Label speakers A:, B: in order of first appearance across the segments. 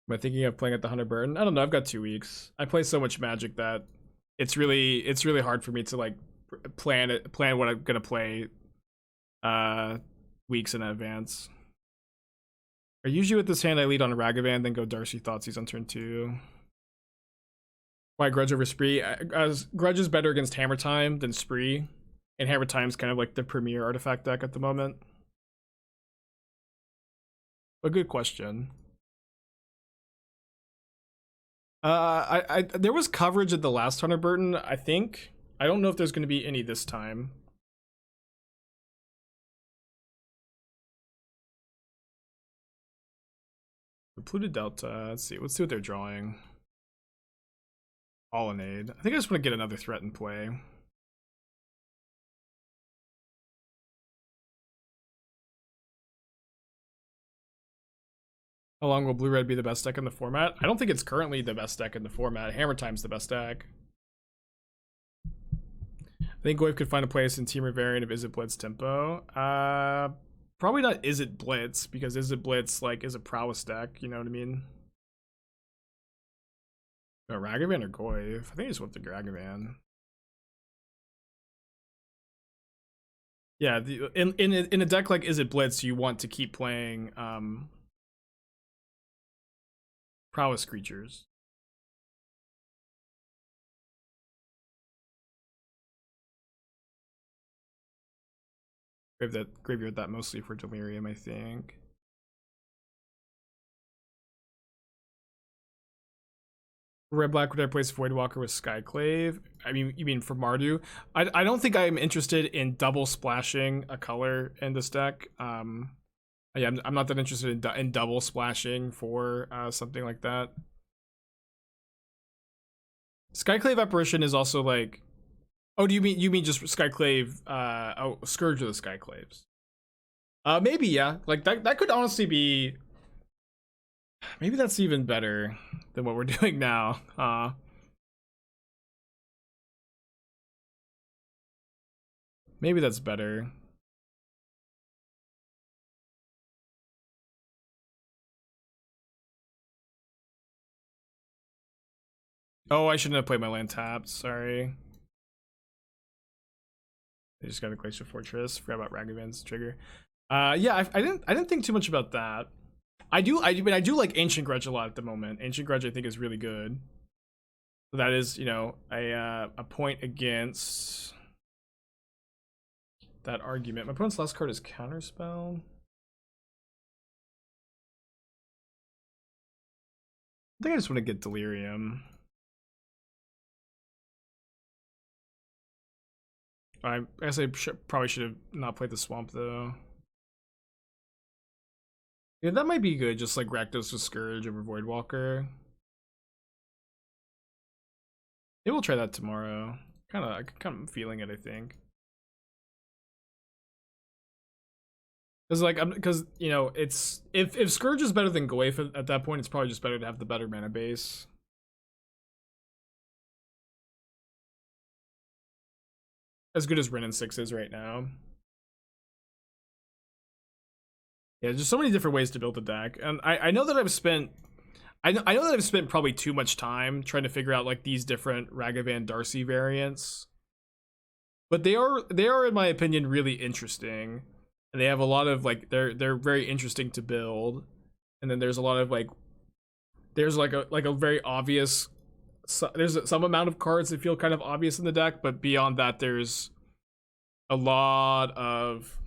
A: Am I thinking of playing at the 100 burn? I don't know. I've got 2 weeks. I play so much Magic that it's really hard for me to like plan what I'm gonna play weeks in advance. Usually with this hand I lead on Ragavan, then go Darcy Thoughtseize on turn 2. Why Grudge over Spree? As Grudge is better against Hammer Time than Spree, and Hammer Time's kind of like the premier artifact deck at the moment. A good question. There was coverage at the last Hunter Burton, I think. I don't know if there's going to be any this time. Polluted Delta. Let's see what they're drawing. Pollinade. I think I just want to get another threat in play. How long will blue-red be the best deck in the format? I don't think it's currently the best deck in the format. Hammer Time's the best deck. I think Goyf could find a place in Temur variant of Izzet Blitz tempo. Probably not Izzet Blitz, because Izzet Blitz like is a prowess deck, you know what I mean? No, Ragavan or Goyf? I think I just went to Ragavan. Yeah, in a deck like Izzet Blitz, you want to keep playing prowess creatures. Graveyard that mostly for Delirium, I think. Red Black would I place Voidwalker with Skyclave? I mean, you mean for Mardu? I don't think I'm interested in double splashing a color in this deck. Yeah, I'm not that interested in double splashing for something like that. Skyclave Apparition is also like, oh, do you mean just Skyclave? Oh, Scourge of the Skyclaves. Maybe yeah. Like that could honestly be. Maybe that's even better than what we're doing now. Maybe that's better. Oh, I shouldn't have played my land tapped. Sorry. I just got a Glacial Fortress. Forgot about Ragavan's trigger. Yeah, I didn't think too much about that. I do like Ancient Grudge a lot at the moment. Ancient Grudge I think is really good. So that is, you know, a point against that argument. My opponent's last card is Counterspell. I think I just want to get Delirium. I guess I probably should have not played the Swamp though. Yeah, that might be good. Just like Rakdos with Scourge over Voidwalker. Maybe we'll try that tomorrow. Kind of feeling it, I think. Because you know, it's if Scourge is better than Goyf at that point, it's probably just better to have the better mana base. As good as Wrenn and Six is right now. Yeah, there's just so many different ways to build a deck, and I know that I've spent I know that I've spent probably too much time trying to figure out like these different Ragavan Darcy variants, but they are in my opinion really interesting, and they have a lot of like they're very interesting to build, and then there's a lot of like there's like a very obvious there's some amount of cards that feel kind of obvious in the deck, but beyond that there's a lot of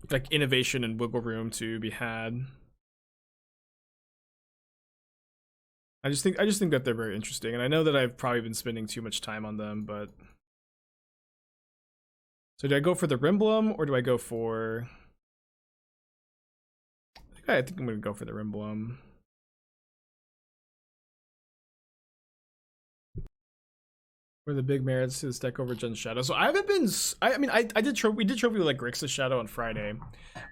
A: like innovation and wiggle room to be had. I just think that they're very interesting, and I know that I've probably been spending too much time on them, but so do I go for the Rimblem or do I go for I think I'm gonna go for the Rimblem. What are the big merits to this deck over Jen's Shadow? So I haven't been. I mean, we did trophy with like Grixis Shadow on Friday,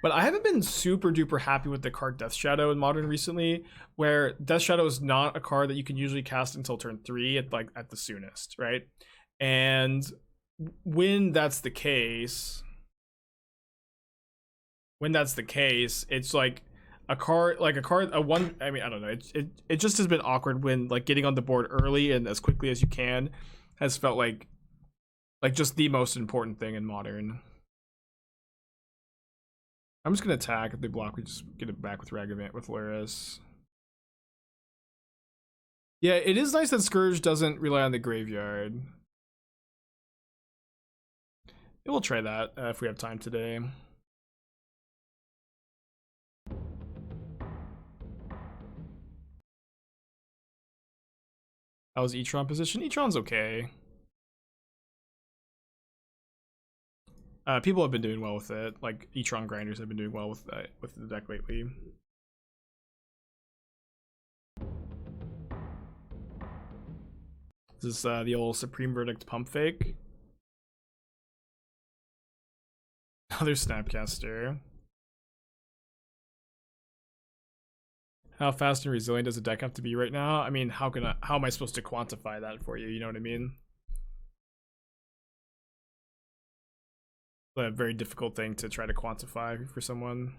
A: but I haven't been super duper happy with the card Death Shadow in Modern recently. Where Death Shadow is not a card that you can usually cast until turn 3 at the soonest, right? And when that's the case, it's like a card like a one. I mean, I don't know. It just has been awkward when like getting on the board early and as quickly as you can has felt like just the most important thing in Modern. I'm just gonna attack. If they block, we just get it back with Ragavan with Lurrus. Yeah, it is nice that Scourge doesn't rely on the graveyard. We'll try that if we have time today. How's Etron position? Etron's okay. People have been doing well with it. Like Etron grinders have been doing well with the deck lately. This is the old Supreme Verdict pump fake. Another Snapcaster. How fast and resilient does a deck have to be right now? I mean, how am I supposed to quantify that for you? You know what I mean? A very difficult thing to try to quantify for someone.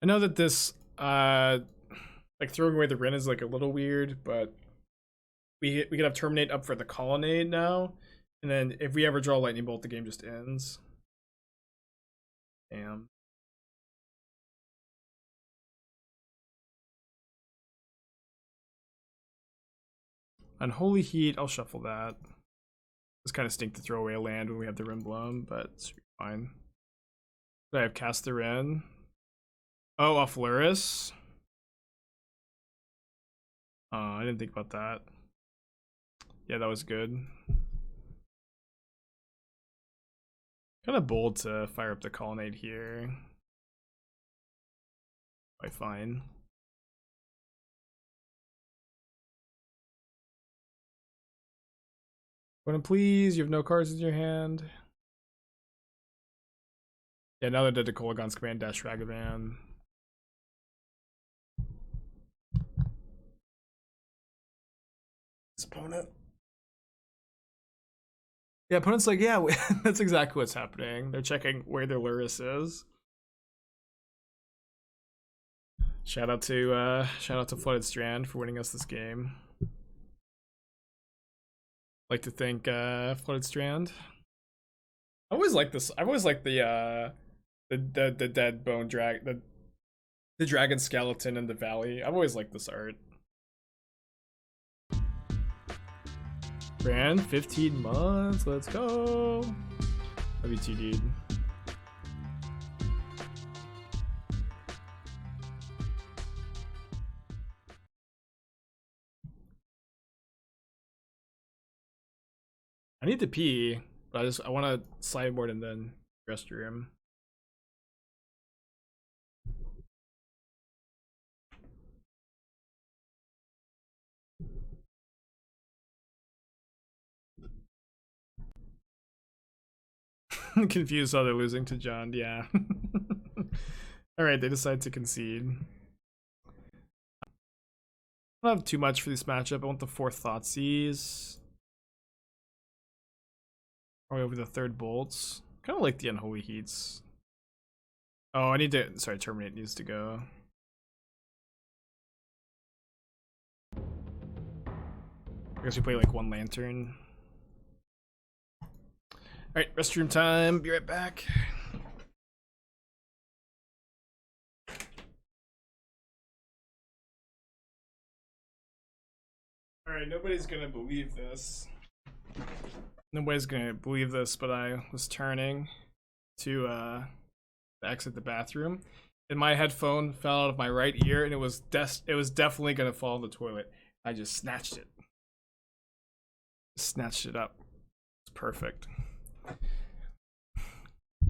A: I know that this like throwing away the Wrenn is like a little weird, but we can have Terminate up for the Colonnade now, and then if we ever draw Lightning Bolt, the game just ends. Damn. Unholy Heat, I'll shuffle that. It's kind of stink to throw away a land when we have the Wrenn blown, but it's fine. I have cast the Wrenn. Oh, off Lurrus. I didn't think about that. Yeah, that was good. Kind of bold to fire up the Colonnade here. Quite fine. Opponent, please. You have no cards in your hand. Yeah, now they're dead to Kolaghan's command dash Ragavan. This opponent. Yeah, opponent's like, yeah, that's exactly what's happening. They're checking where their Lurrus is. Shout out to Flooded Strand for winning us this game. Like to thank Flooded Strand. I always like this. I've always liked the dead bone drag, the dragon skeleton in the valley. I've always liked this art. Brand, 15 months. Let's go. Love you too, dude. I need to pee, but I want to sideboard and then restroom. Confused how they're losing to John. Yeah. All right, they decide to concede. I don't have too much for this matchup. I want the 4th Thoughtseize. Probably over the 3rd Bolts. Kind of like the Unholy Heats. Oh, I need to. Sorry, Terminate needs to go. I guess we play like 1 Lantern. Alright, restroom time. Be right back. Alright, nobody's gonna believe this. Nobody's gonna believe this, but I was turning to exit the bathroom, and my headphone fell out of my right ear, and it was definitely gonna fall in the toilet. I just snatched it. Snatched it up. It's perfect.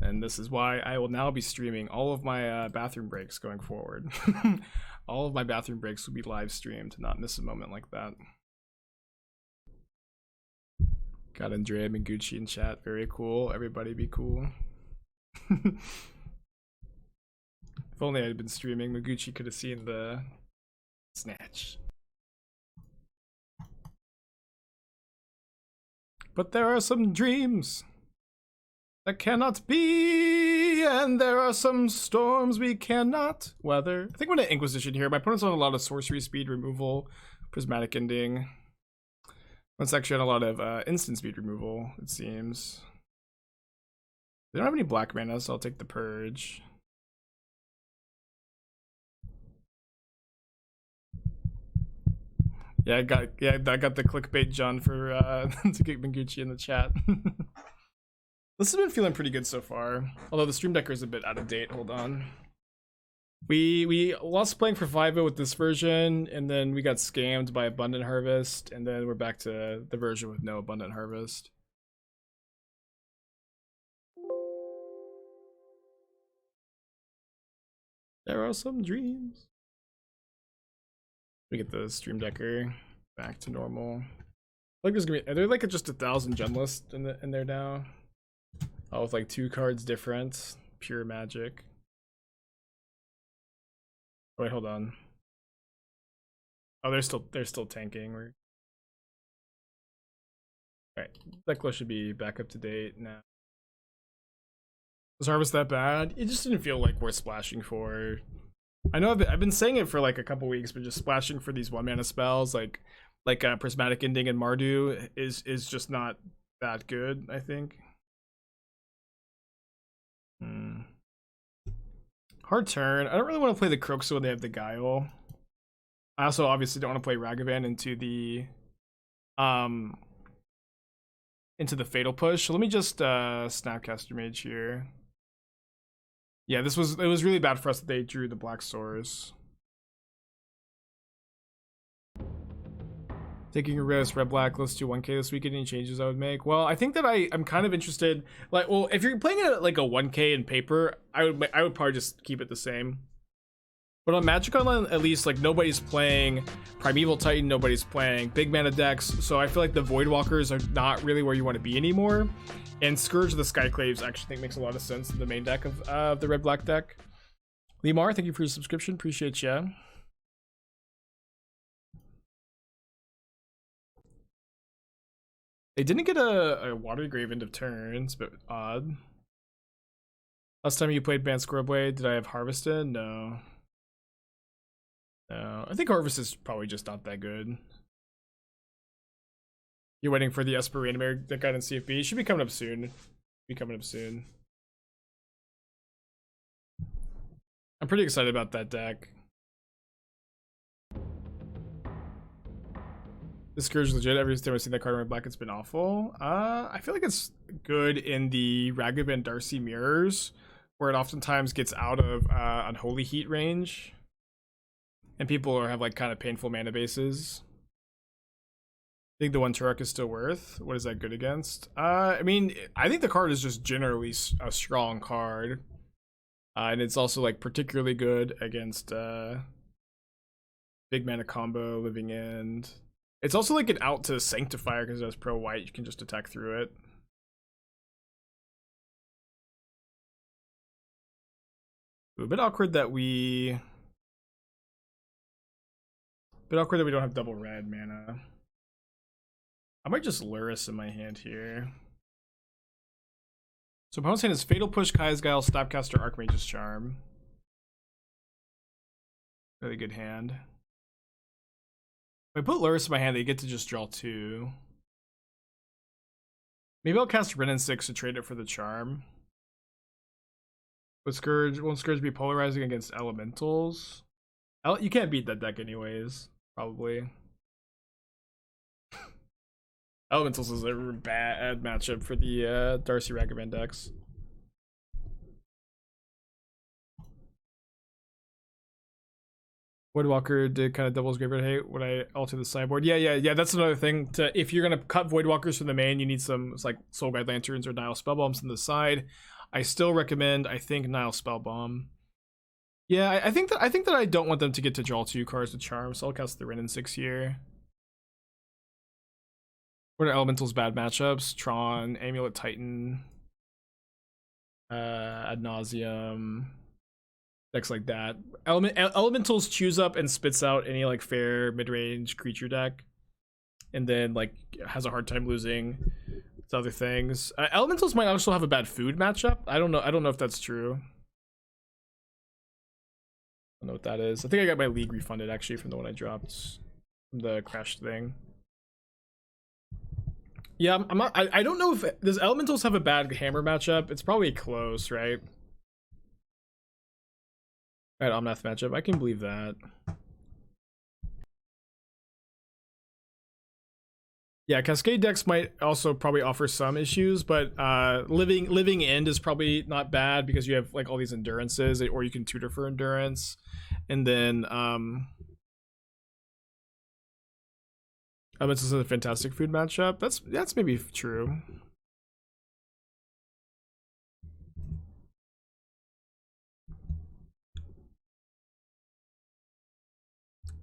A: And this is why I will now be streaming all of my bathroom breaks going forward. All of my bathroom breaks will be live streamed to not miss a moment like that. Got Andrea Mengucci in chat. Very cool. Everybody be cool. If only I had been streaming, Mengucci could have seen the snatch. But there are some dreams that cannot be, and there are some storms we cannot weather. I think I'm gonna Inquisition here. My opponent's on a lot of sorcery speed removal, prismatic ending. It's actually on a lot of instant speed removal, it seems. They don't have any black mana, so I'll take the Purge. Yeah, I got the clickbait John for to get Manguchi in the chat. This has been feeling pretty good so far. Although the Stream Decker is a bit out of date. Hold on. We lost playing for 5-0 with this version, and then we got scammed by Abundant Harvest, and then we're back to the version with no Abundant Harvest. There are some dreams. We get the Stream Decker back to normal. Like there's gonna be, are there like just 1,000 gem lists in there now? Oh, with like 2 cards different, pure magic. Oh, wait, hold on. Oh, they're still tanking. All right, Decklist should be back up to date now. Was Harvest that bad? It just didn't feel like worth splashing for. I know I've been saying it for like a couple weeks, but just splashing for these 1-mana spells like Prismatic Ending and Mardu is just not that good, I think. Hard turn. I don't really want to play the Kroxa when they have the Guile. I also obviously don't want to play Ragavan into the Fatal Push. So let me just Snapcaster Mage here. Yeah, it was really bad for us that they drew the Black Sores. Taking a risk, red black, let's do 1k this weekend. Any changes I would make? Well, I think that I'm kind of interested. Like, well, if you're playing it like a 1k in paper, I would probably just keep it the same. But on Magic Online, at least, like nobody's playing Primeval Titan, nobody's playing big mana decks, so I feel like the Voidwalkers are not really where you want to be anymore. And Scourge of the Skyclaves I actually think makes a lot of sense in the main deck of the red black deck. Lemar, thank you for your subscription. Appreciate you. They didn't get a Watery Grave end of turns, but odd. Last time you played Banned Squirrelblade, did I have Harvested? No. No, I think Harvest is probably just not that good. You're waiting for the Esper Reanimator that got in CFB. Should be coming up soon. I'm pretty excited about that deck. The Scourge is legit. Every time I've seen that card in red black, it's been awful. I feel like it's good in the Ragavan Darcy mirrors, where it oftentimes gets out of Unholy Heat range. And people have like kind of painful mana bases. I think the 1 Turok is still worth. What is that good against? I mean, I think the card is just generally a strong card. And it's also like particularly good against big mana combo, Living End. It's also like an out to Sanctifier because it has pro white. You can just attack through it. Ooh, a bit awkward that we don't have double red mana. I might just Lurrus in my hand here. So opponent's hand is Fatal Push, Kai's Guile, Snapcaster, Archmage's Charm. Really good hand. If I put Lurrus in my hand, they get to just draw 2. Maybe I'll cast Wrenn and Six to trade it for the Charm. But won't Scourge be polarizing against Elementals? You can't beat that deck anyways, probably. Elementals is a bad matchup for the Darcy Ragavan decks. Voidwalker did kind of doubles graveyard hate. Would I alter the sideboard? Yeah. That's another thing. If you're gonna cut Voidwalkers from the main, you need some like Soul Guide Lanterns or Nile Spellbombs on the side. I still recommend, I think, Nile Spellbomb. Yeah, I think that I don't want them to get to draw 2 cards with Charm, so I'll cast the Wrenn and Six here. What are Elemental's bad matchups? Tron, Amulet Titan, Ad Nauseam, decks like that. Elementals chews up and spits out any like fair mid-range creature deck, and then like has a hard time losing to other things. Elementals might also have a bad food matchup. I don't know if that's true. I don't know what that is. I think I got my league refunded actually from the one I dropped from the crash thing. Yeah, I'm not. I don't know if does elementals have a bad hammer matchup. It's probably close, right? Alright, Omnath matchup. I can believe that. Yeah, Cascade decks might also probably offer some issues, but living end is probably not bad because you have like all these endurances, or you can tutor for endurance, and then this is a fantastic food matchup. That's maybe true.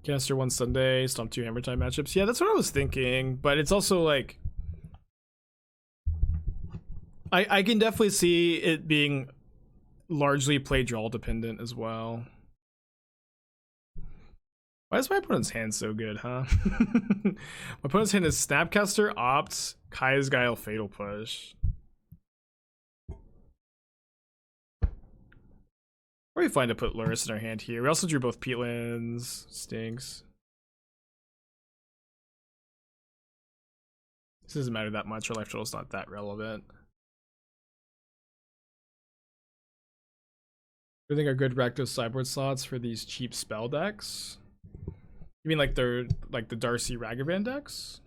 A: Caster 1 Sunday, Stomp 2 Hammer Time matchups. Yeah, that's what I was thinking, but it's also like I can definitely see it being largely play draw dependent as well. Why is my opponent's hand so good, huh? My opponent's hand is Snapcaster, Opt, Kaya's Guile, Fatal Push. Probably fine to put Lurrus in our hand here. We also drew both Peatlands. Stinks. This doesn't matter that much. Our life total's not that relevant. I think are good Rakdos sideboard slots for these cheap spell decks. You mean like they're like the Darcy Ragavan decks?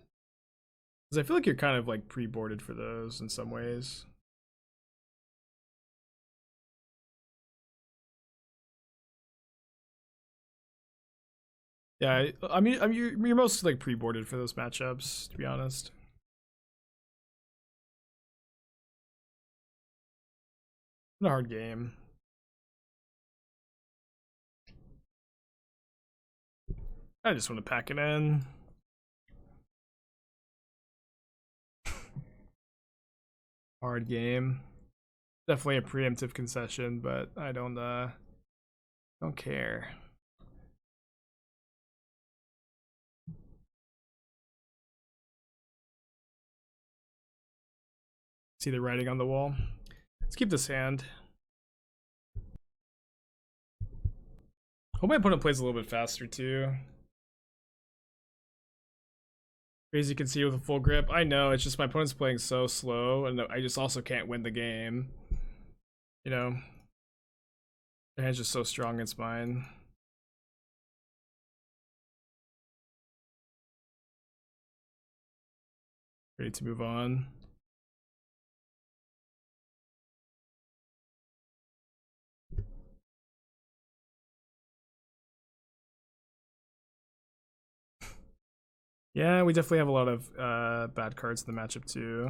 A: Because I feel like you're kind of like pre-boarded for those in some ways. Yeah, I mean you're mostly like pre-boarded for those matchups, to be honest. Not a hard game. I just want to pack it in. Hard game. Definitely a preemptive concession, but I don't care. See the writing on the wall. Let's keep this hand. Hope my opponent plays a little bit faster too. Crazy can see with a full grip. I know, it's just my opponent's playing so slow, and I just also can't win the game. You know, their hand's just so strong against mine. Ready to move on. Yeah, we definitely have a lot of bad cards in the matchup too.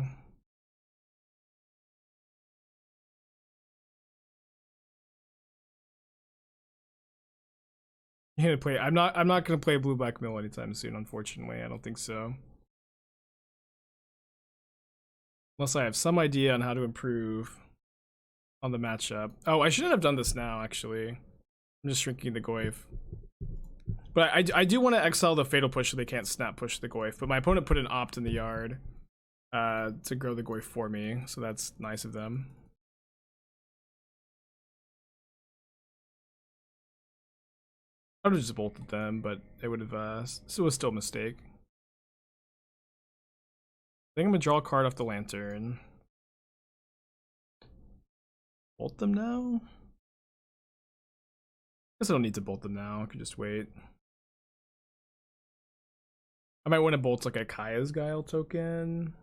A: You're gonna play. I'm not gonna play blue black mill anytime soon, unfortunately. I don't think so. Unless I have some idea on how to improve on the matchup. Oh, I shouldn't have done this now, actually. I'm just shrinking the Goyf. But I do want to exile the Fatal Push so they can't snap push the Goyf. But my opponent put an Opt in the yard to grow the Goyf for me, so that's nice of them. I would have just bolted them, but it would have it was still a mistake. I think I'm gonna draw a card off the Lantern. Bolt them now? Guess I don't need to bolt them now, I could just wait. I might want to bolt like a Kaya's Guile token.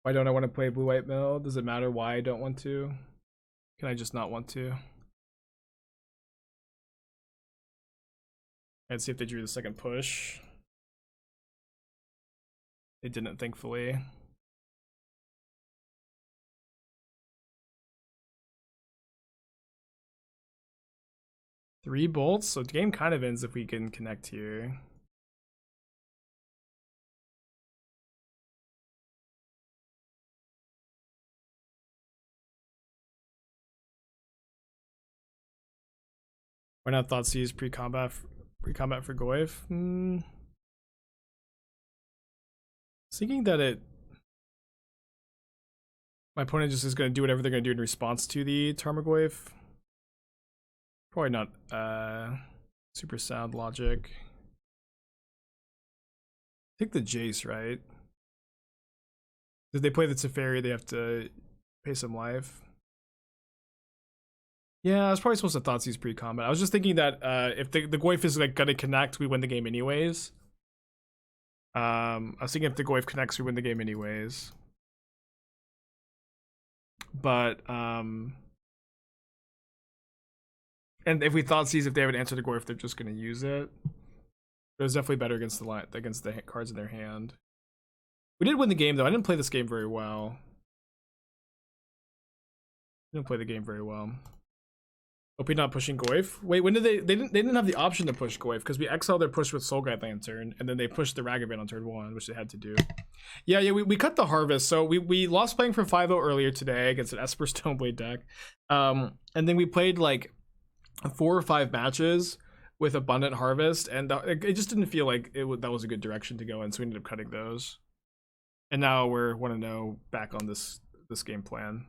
A: Why don't I want to play blue-white mill? Does it matter why I don't want to? Can I just not want to? Let's see if they drew the second push. They didn't, thankfully. Three bolts, so the game kind of ends if we can connect here. Why not Thoughtseize pre-combat for Goyf? Thinking that my opponent just is going to do whatever they're going to do in response to the Tarmogoyf. Probably not super sound logic. I think the Jace, right? If they play the Teferi, they have to pay some life. Yeah, I was probably supposed to Thoughtseize pre-combat. I was just thinking that if the Goyf is like gonna connect, we win the game anyways. I was thinking if the Goyf connects, we win the game anyways. But and if we Thoughtseize, if they haven't answered the Goyf, they're just gonna use it. It was definitely better against the cards in their hand. We did win the game though. I didn't play this game very well. Didn't play the game very well. Hope you're not pushing Goyf. Wait, when did they didn't have the option to push Goyf because we exiled their push with Soul Guide Lantern and then they pushed the Ragavan on turn 1, which they had to do. Yeah, we cut the harvest. So we lost playing from 5-0 earlier today against an Esper Stoneblade deck. And then we played like 4 or 5 matches with Abundant Harvest, and it just didn't feel like that was a good direction to go in, so we ended up cutting those. And now we're 1-0 back on this game plan.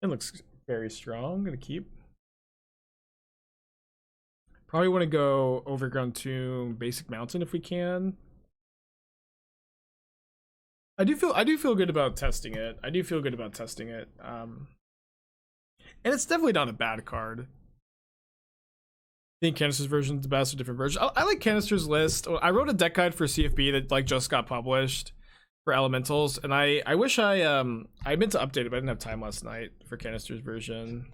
A: It looks very strong. I'm gonna keep. Probably want to go Overgrown Tomb, Basic Mountain if we can. I do feel good about testing it. And it's definitely not a bad card. I think Canister's version is the best, or different version. I like Canister's list. I wrote a deck guide for CFB that like just got published for elementals, and I wish I meant to update it, but I didn't have time last night for Canister's version.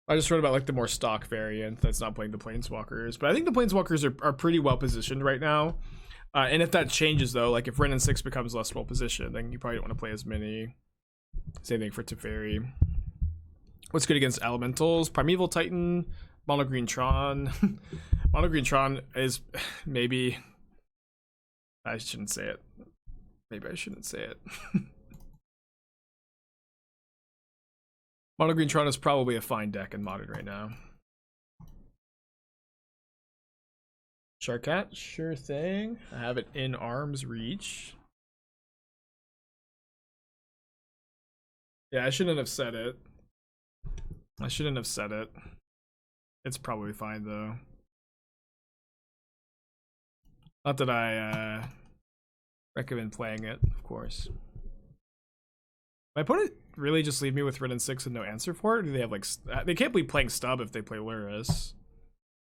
A: I just wrote about like the more stock variant that's not playing the Planeswalkers, but I think the Planeswalkers are pretty well positioned right now. And if that changes though, like if Wrenn and Six becomes less well positioned, then you probably don't want to play as many. Same thing for Teferi. What's good against elementals? Primeval Titan, Mono Green Tron. Mono Green Tron is maybe. I shouldn't say it. Maybe I shouldn't say it. Mono Green Tron is probably a fine deck in Modern right now. Sharkat, sure thing. I have it in arm's reach. Yeah, I shouldn't have said it. It's probably fine though. Not that I recommend playing it, of course. My opponent really just leave me with Wrenn and Six and no answer for it? Or do they have like they can't be playing Stub if they play Lurrus?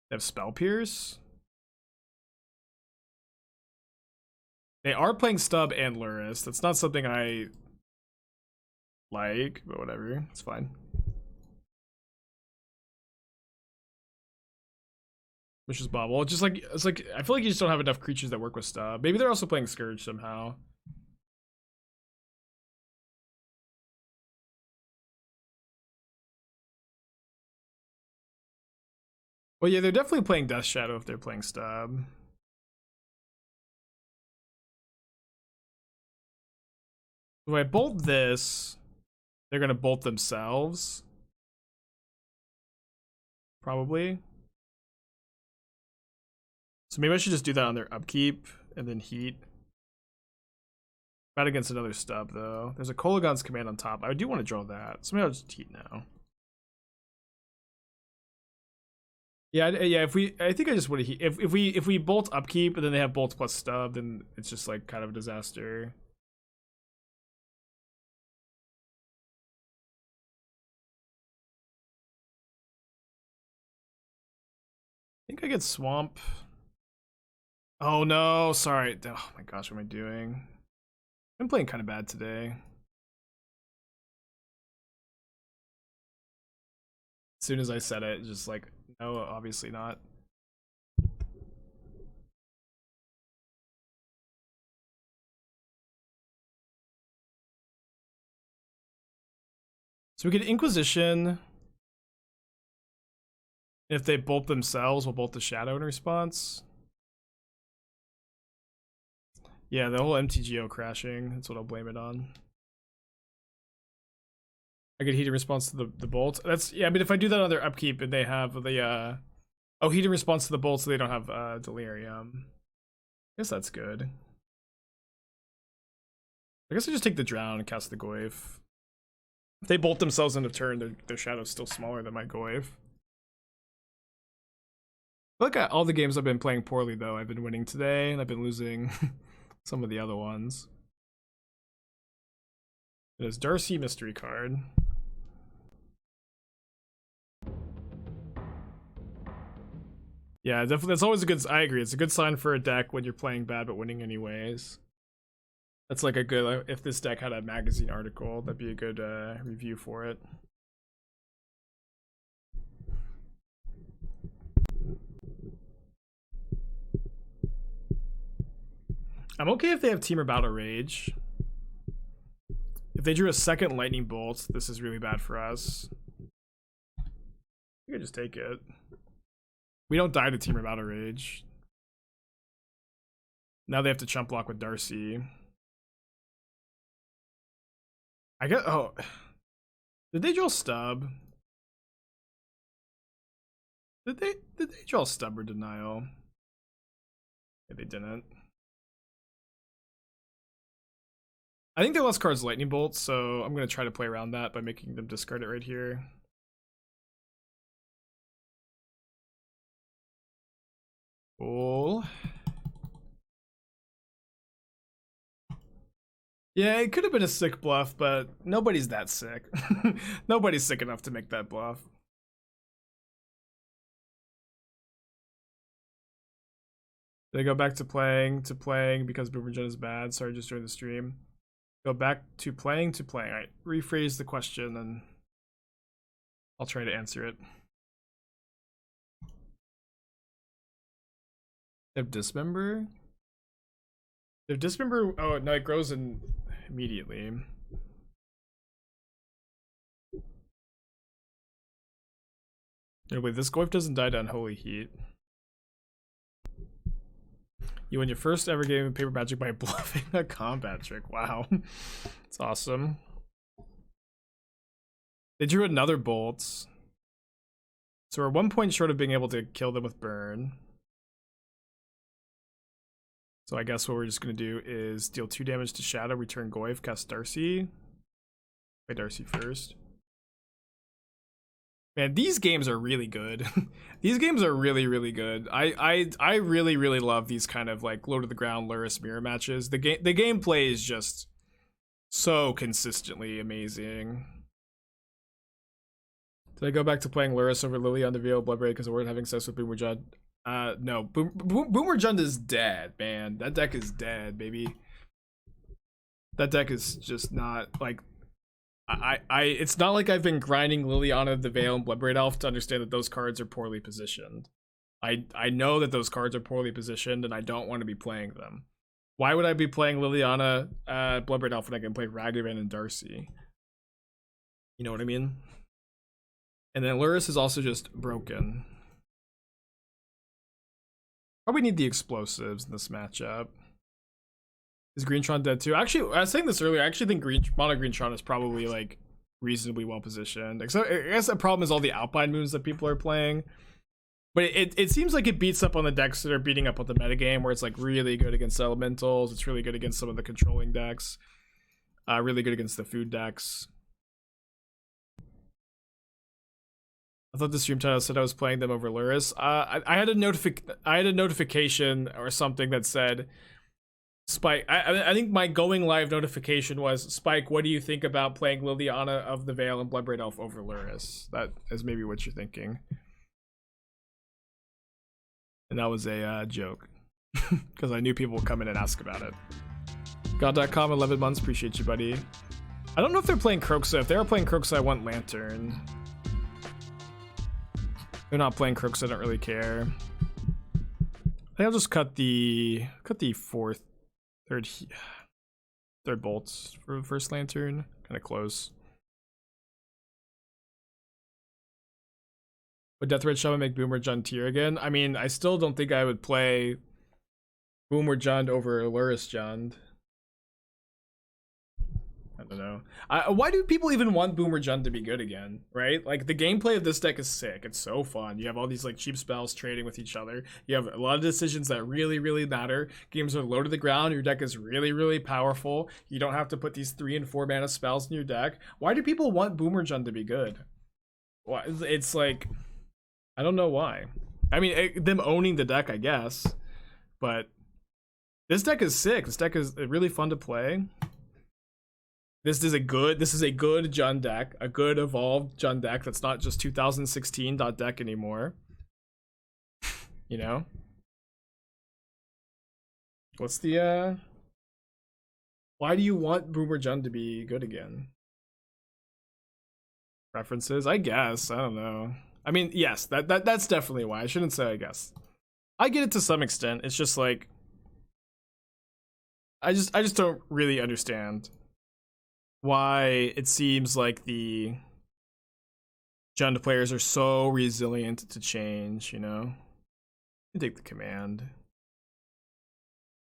A: They have Spell Pierce. They are playing Stub and Lurrus. That's not something I like, but whatever. It's fine. Which is Bauble. It's like I feel like you just don't have enough creatures that work with Stub. Maybe they're also playing Scourge somehow. Well, yeah, they're definitely playing Death Shadow if they're playing Stub. If I bolt this, they're gonna bolt themselves. Probably. So maybe I should just do that on their upkeep and then heat. Bad against another Stub though. There's a Kolaghan's Command on top. I do want to draw that. So maybe I'll just heat now. Yeah, I think I just want to heat. If we bolt upkeep and then they have bolt plus Stub, then it's just like kind of a disaster. I think I get Swamp. Oh no, sorry. Oh my gosh, what am I doing? I'm playing kind of bad today. As soon as I said it, just like, no, obviously not. So we get Inquisition. If they bolt themselves, we'll bolt the Shadow in response. Yeah, the whole MTGO crashing. That's what I'll blame it on. I get heat in response to the bolt. That's, yeah, I mean, if I do that on their upkeep and they have the Oh, heat in response to the bolt, so they don't have delirium. I guess that's good. I guess I just take the drown and cast the Goyf. If they bolt themselves into turn, their shadow's still smaller than my Goyf. Look at all the games I've been playing poorly though. I've been winning today, and I've been losing some of the other ones. There's Darcy mystery card. Yeah, definitely. That's always a good. I agree. It's a good sign for a deck when you're playing bad but winning anyways. That's like a good. If this deck had a magazine article, that'd be a good review for it. I'm okay if they have Team or Battle Rage. If they drew a second Lightning Bolt, this is really bad for us. You could just take it. We don't die to Team or Battle Rage. Now they have to chump block with Darcy. I get. Oh, did they draw Stub? Did they draw Stub or Denial? Yeah, they didn't. I think their last card's Lightning Bolt, so I'm gonna try to play around that by making them discard it right here. Cool. Yeah, it could have been a sick bluff, but nobody's that sick. Nobody's sick enough to make that bluff. Did I go back to playing because Boomer Jen is bad? Sorry, just joined the stream. Go back to playing Alright, rephrase the question and I'll try to answer it. They have Dismember? They have Dismember. Oh, no, it grows in immediately. No, wait, this Goyf doesn't die to Unholy Heat. You win your first ever game of Paper Magic by bluffing a combat trick. Wow. It's awesome. They drew another bolt. So we're 1 point short of being able to kill them with burn. So I guess what we're just going to do is deal 2 damage to Shadow, return Goyf, cast Darcy. Play Darcy first. Man, these games are really good. These games are really, really good. I really, really love these kind of like low to the ground Lurrus mirror matches. The gameplay is just so consistently amazing. Did I go back to playing Lurrus over Lily on the VO Bloodbraid because we're having sex with Boomer Jund? No, Boomer Jund is dead, man. That deck is dead, baby. That deck is just not like. It's not like I've been grinding Liliana the Veil and Bloodbraid Elf to understand that those cards are poorly positioned. I know that those cards are poorly positioned and I don't want to be playing them. Why would I be playing Liliana, Bloodbraid Elf when I can play Ragavan and Darcy? You know what I mean? And then Lurrus is also just broken. Probably need the explosives in this matchup. Is Greentron dead too? Actually, I was saying this earlier. I actually think Mono Greentron is probably like reasonably well positioned. Except I guess the problem is all the Alpine Moons that people are playing. But it seems like it beats up on the decks that are beating up on the metagame, where it's like really good against elementals. It's really good against some of the controlling decks. Really good against the food decks. I thought the stream title said I was playing them over Lurrus. I had a notification or something that said, Spike, I think my going live notification was, Spike, what do you think about playing Liliana of the Veil and Bloodbraid Elf over Lurrus? That is maybe what you're thinking. And that was a joke. Because I knew people would come in and ask about it. God.com, 11 months, appreciate you, buddy. I don't know if they're playing Kroxa. If they are playing Kroxa, I want Lantern. They're not playing Kroxa, I don't really care. I think I'll just cut the third bolts for the first Lantern. Kind of close. Would Death Red Shaman make Boomer Jund tier again? I mean, I still don't think I would play Boomer Jund over Lurrus Jund. don't know. Why do people even want Boomer Jund to be good again, right? Like, the gameplay of this deck is sick. It's so fun. You have all these, like, cheap spells trading with each other. You have a lot of decisions that really, really matter. Games are low to the ground. Your deck is really, really powerful. You don't have to put these 3 and 4 mana spells in your deck. Why do people want Boomer Jund to be good? Why? It's like, I don't know why. I mean, them owning the deck, I guess. But this deck is sick. This deck is really fun to play. This is a good Jund deck, a good evolved Jund deck that's not just 2016 deck anymore. You know? What's the why do you want Boomer Jund to be good again? Preferences? I guess. I don't know. I mean, yes, that's definitely why. I shouldn't say I guess. I get it to some extent. It's just like I just don't really understand why it seems like the Jund players are so resilient to change, you know? You take the command.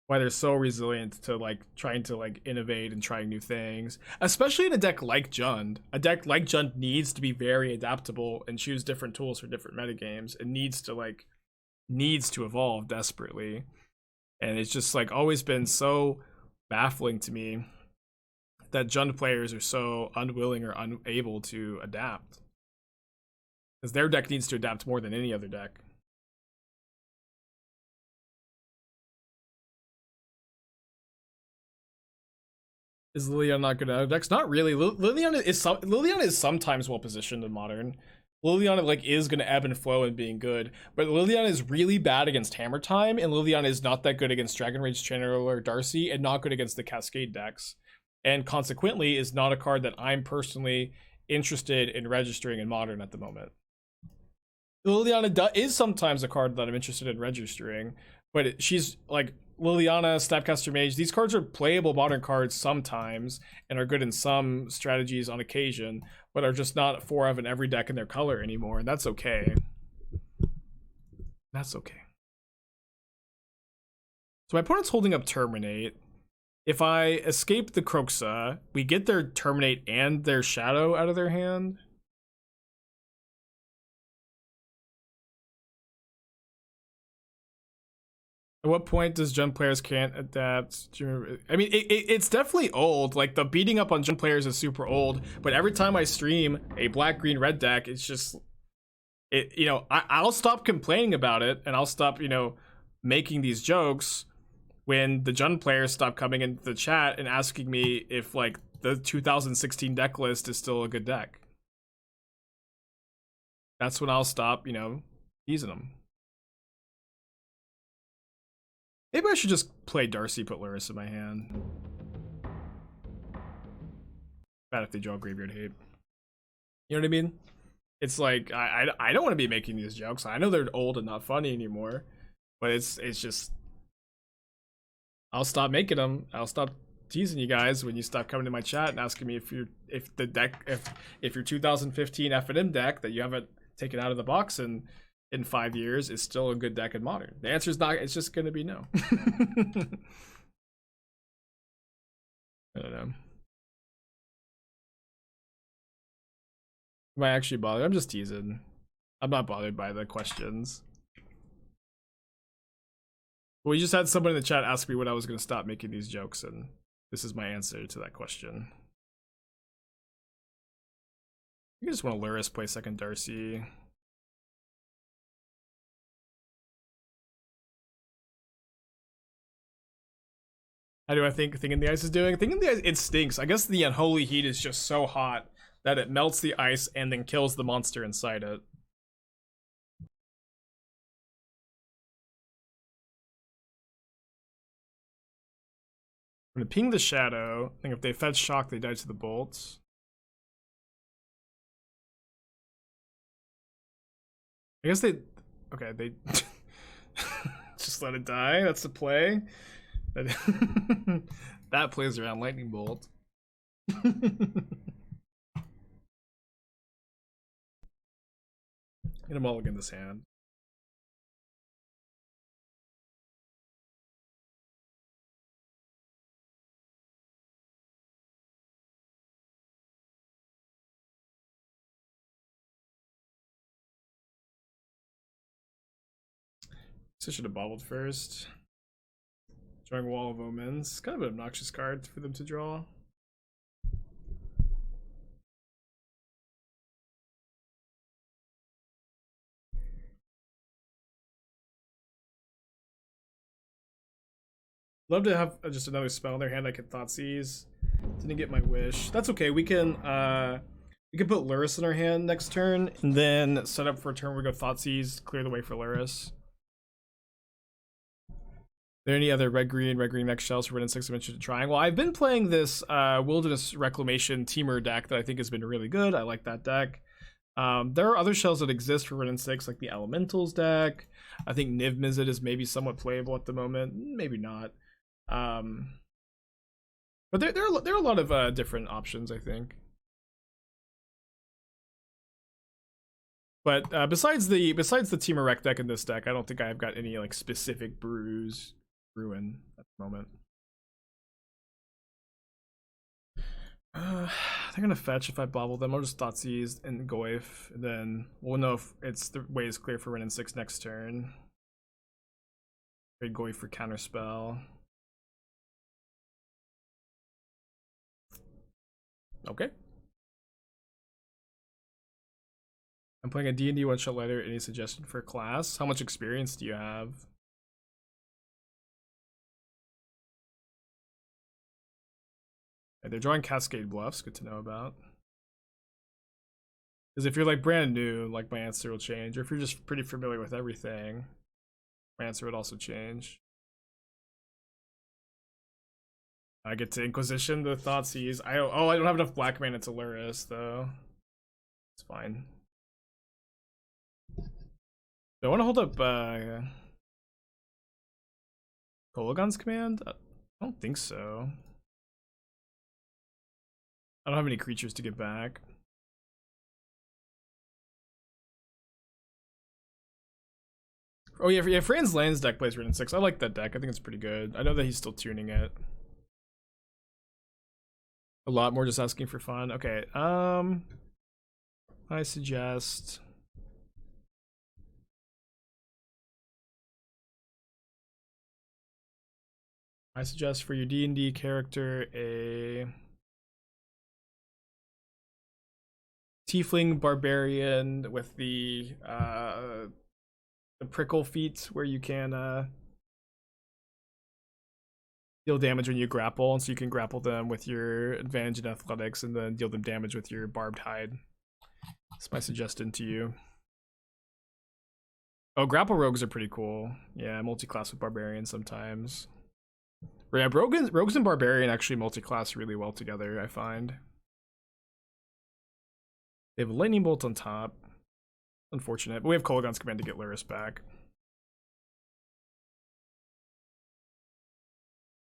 A: Why they're so resilient to like trying to like innovate and trying new things, especially in a deck like Jund. A deck like Jund needs to be very adaptable and choose different tools for different metagames. It needs to evolve desperately. And it's just like always been so baffling to me that Jund players are so unwilling or unable to adapt. Because their deck needs to adapt more than any other deck. Is Liliana not good at decks? Not really. Liliana is sometimes well positioned in Modern. Liliana like is gonna ebb and flow in being good, but Liliana is really bad against Hammer Time, and Liliana is not that good against Dragon Rage Channeler or Darcy, and not good against the Cascade decks. And consequently is not a card that I'm personally interested in registering in Modern at the moment. Liliana is sometimes a card that I'm interested in registering, but she's like Liliana, Snapcaster Mage. These cards are playable Modern cards sometimes and are good in some strategies on occasion, but are just not 4 of in every deck in their color anymore, and that's okay. That's okay. So my opponent's holding up Terminate. If I escape the Kroxa, we get their Terminate and their Shadow out of their hand. At what point does Jund players can't adapt? I mean, it's definitely old. Like, the beating up on Jund players is super old, but every time I stream a black, green, red deck, it's just, you know, I'll stop complaining about it, and I'll stop, you know, making these jokes when the Jund players stop coming into the chat and asking me if, like, the 2016 deck list is still a good deck. That's when I'll stop, you know, teasing them. Maybe I should just play Darcy, put Lurrus in my hand. Bad if they draw Graveyard Hate. You know what I mean? It's like, I don't want to be making these jokes. I know they're old and not funny anymore, but it's just, I'll stop making them. I'll stop teasing you guys when you stop coming to my chat and asking me if your 2015 F&M deck that you haven't taken out of the box in 5 years is still a good deck in Modern. The answer is not. It's just gonna be no. I don't know. Am I actually bothered? I'm just teasing. I'm not bothered by the questions. We just had someone in the chat ask me when I was gonna stop making these jokes, and this is my answer to that question. You just want to Lurrus play second Darcy. How do I think Thing in the Ice is doing? Thing in the Ice, it stinks. I guess the Unholy Heat is just so hot that it melts the ice and then kills the monster inside it. I'm gonna ping the Shadow. I think if they fetch Shock, they die to the bolts. I guess they... Okay, they... just let it die. That's the play. That plays around Lightning Bolt. Get them all in this hand. So I should have bobbled first. Drawing Wall of Omens. Kind of an obnoxious card for them to draw. Love to have just another spell in their hand I could Thoughtseize. Didn't get my wish. That's okay. We can put Lurrus in our hand next turn, and then set up for a turn where we go Thoughtseize, clear the way for Lurrus. Are there any other red green next shells for Wrenn and Six I'm interested in trying? Well, I've been playing this Wilderness Reclamation Teamer deck that I think has been really good. I like that deck. There are other shells that exist for Wrenn and Six, like the Elementals deck. I think Niv Mizzet is maybe somewhat playable at the moment, maybe not. But there are a lot of different options, I think. But besides the Teamer Rec deck in this deck, I don't think I've got any like specific ruin at the moment. They're gonna fetch if I bobble them. I'll just Thoughtseize and Goyf, and then we'll know if it's the way is clear for Wrenn and Six next turn. Trade Goyf for counterspell. Okay. I'm playing a D&D one-shot letter. Any suggestion for class? How much experience do you have? They're drawing Cascade Bluffs. Good to know about. Because if you're like brand new, like my answer will change. Or if you're just pretty familiar with everything, my answer would also change. I get to Inquisition the Thoughtseize. I don't have enough black mana to Lurrus though. It's fine. Do I want to hold up Kolaghan's command? I don't think so. I don't have any creatures to get back. Oh yeah, Fran's Lands deck plays Wrenn and Six. I like that deck. I think it's pretty good. I know that he's still tuning it. A lot more just asking for fun. Okay, I suggest for your D&D character a Tiefling Barbarian with the prickle feat where you can deal damage when you grapple, and so you can grapple them with your advantage in athletics and then deal them damage with your barbed hide. That's my suggestion to you. Oh, grapple rogues are pretty cool. Yeah, multi-class with barbarian sometimes. But yeah, rogues and barbarian actually multi-class really well together, I find. They have a lightning bolt on top. Unfortunate, but we have Kolaghan's command to get Lurrus back.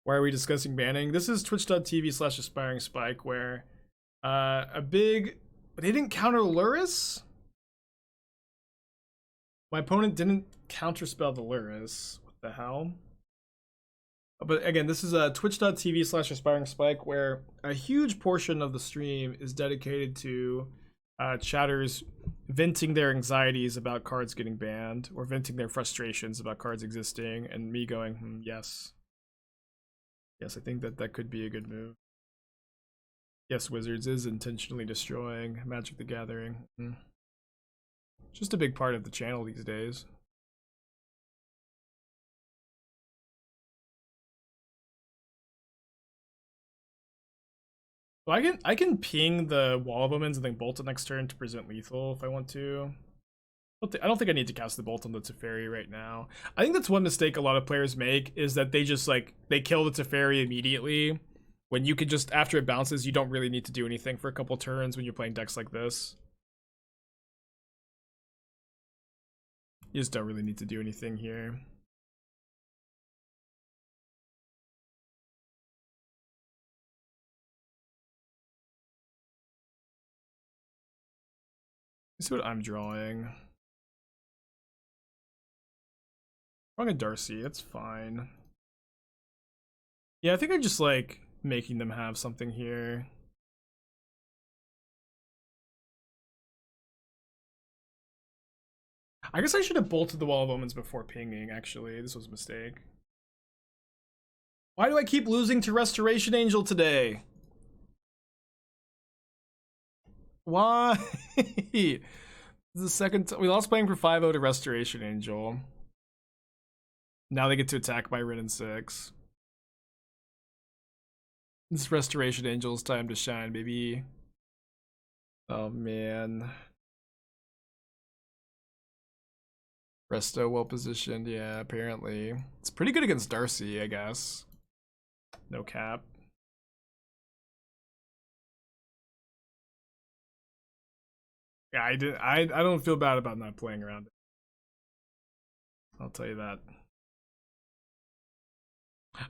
A: Why are we discussing banning? This is twitch.tv/aspiring spike, where they didn't counter Lurrus. My opponent didn't counterspell the Lurrus. What the hell? But again, this is twitch.tv/aspiring spike, where a huge portion of the stream is dedicated to chatters venting their anxieties about cards getting banned, or venting their frustrations about cards existing, and me going, yes. Yes, I think that could be a good move. Yes, Wizards is intentionally destroying Magic the Gathering. Just a big part of the channel these days. Well, I can ping the Wall of Omens and then bolt it next turn to present lethal if I want to. I don't think I need to cast the bolt on the Teferi right now. I think that's one mistake a lot of players make, is that they just they kill the Teferi immediately, when you could just, after it bounces, you don't really need to do anything for a couple turns when you're playing decks like this. You just don't really need to do anything here. Let's see what I'm drawing. Drawing a Darcy, that's fine. Yeah, I think I just like making them have something here. I guess I should have bolted the Wall of Omens before pinging, actually. This was a mistake. Why do I keep losing to Restoration Angel today? Why? This is the second time. We lost playing for 5-0 to Restoration Angel. Now they get to attack by Wrenn and Six. This Restoration Angel's time to shine, baby. Oh, man. Resto well positioned, yeah, apparently. It's pretty good against Darcy, I guess. No cap. Yeah, I don't feel bad about not playing around it. I'll tell you that.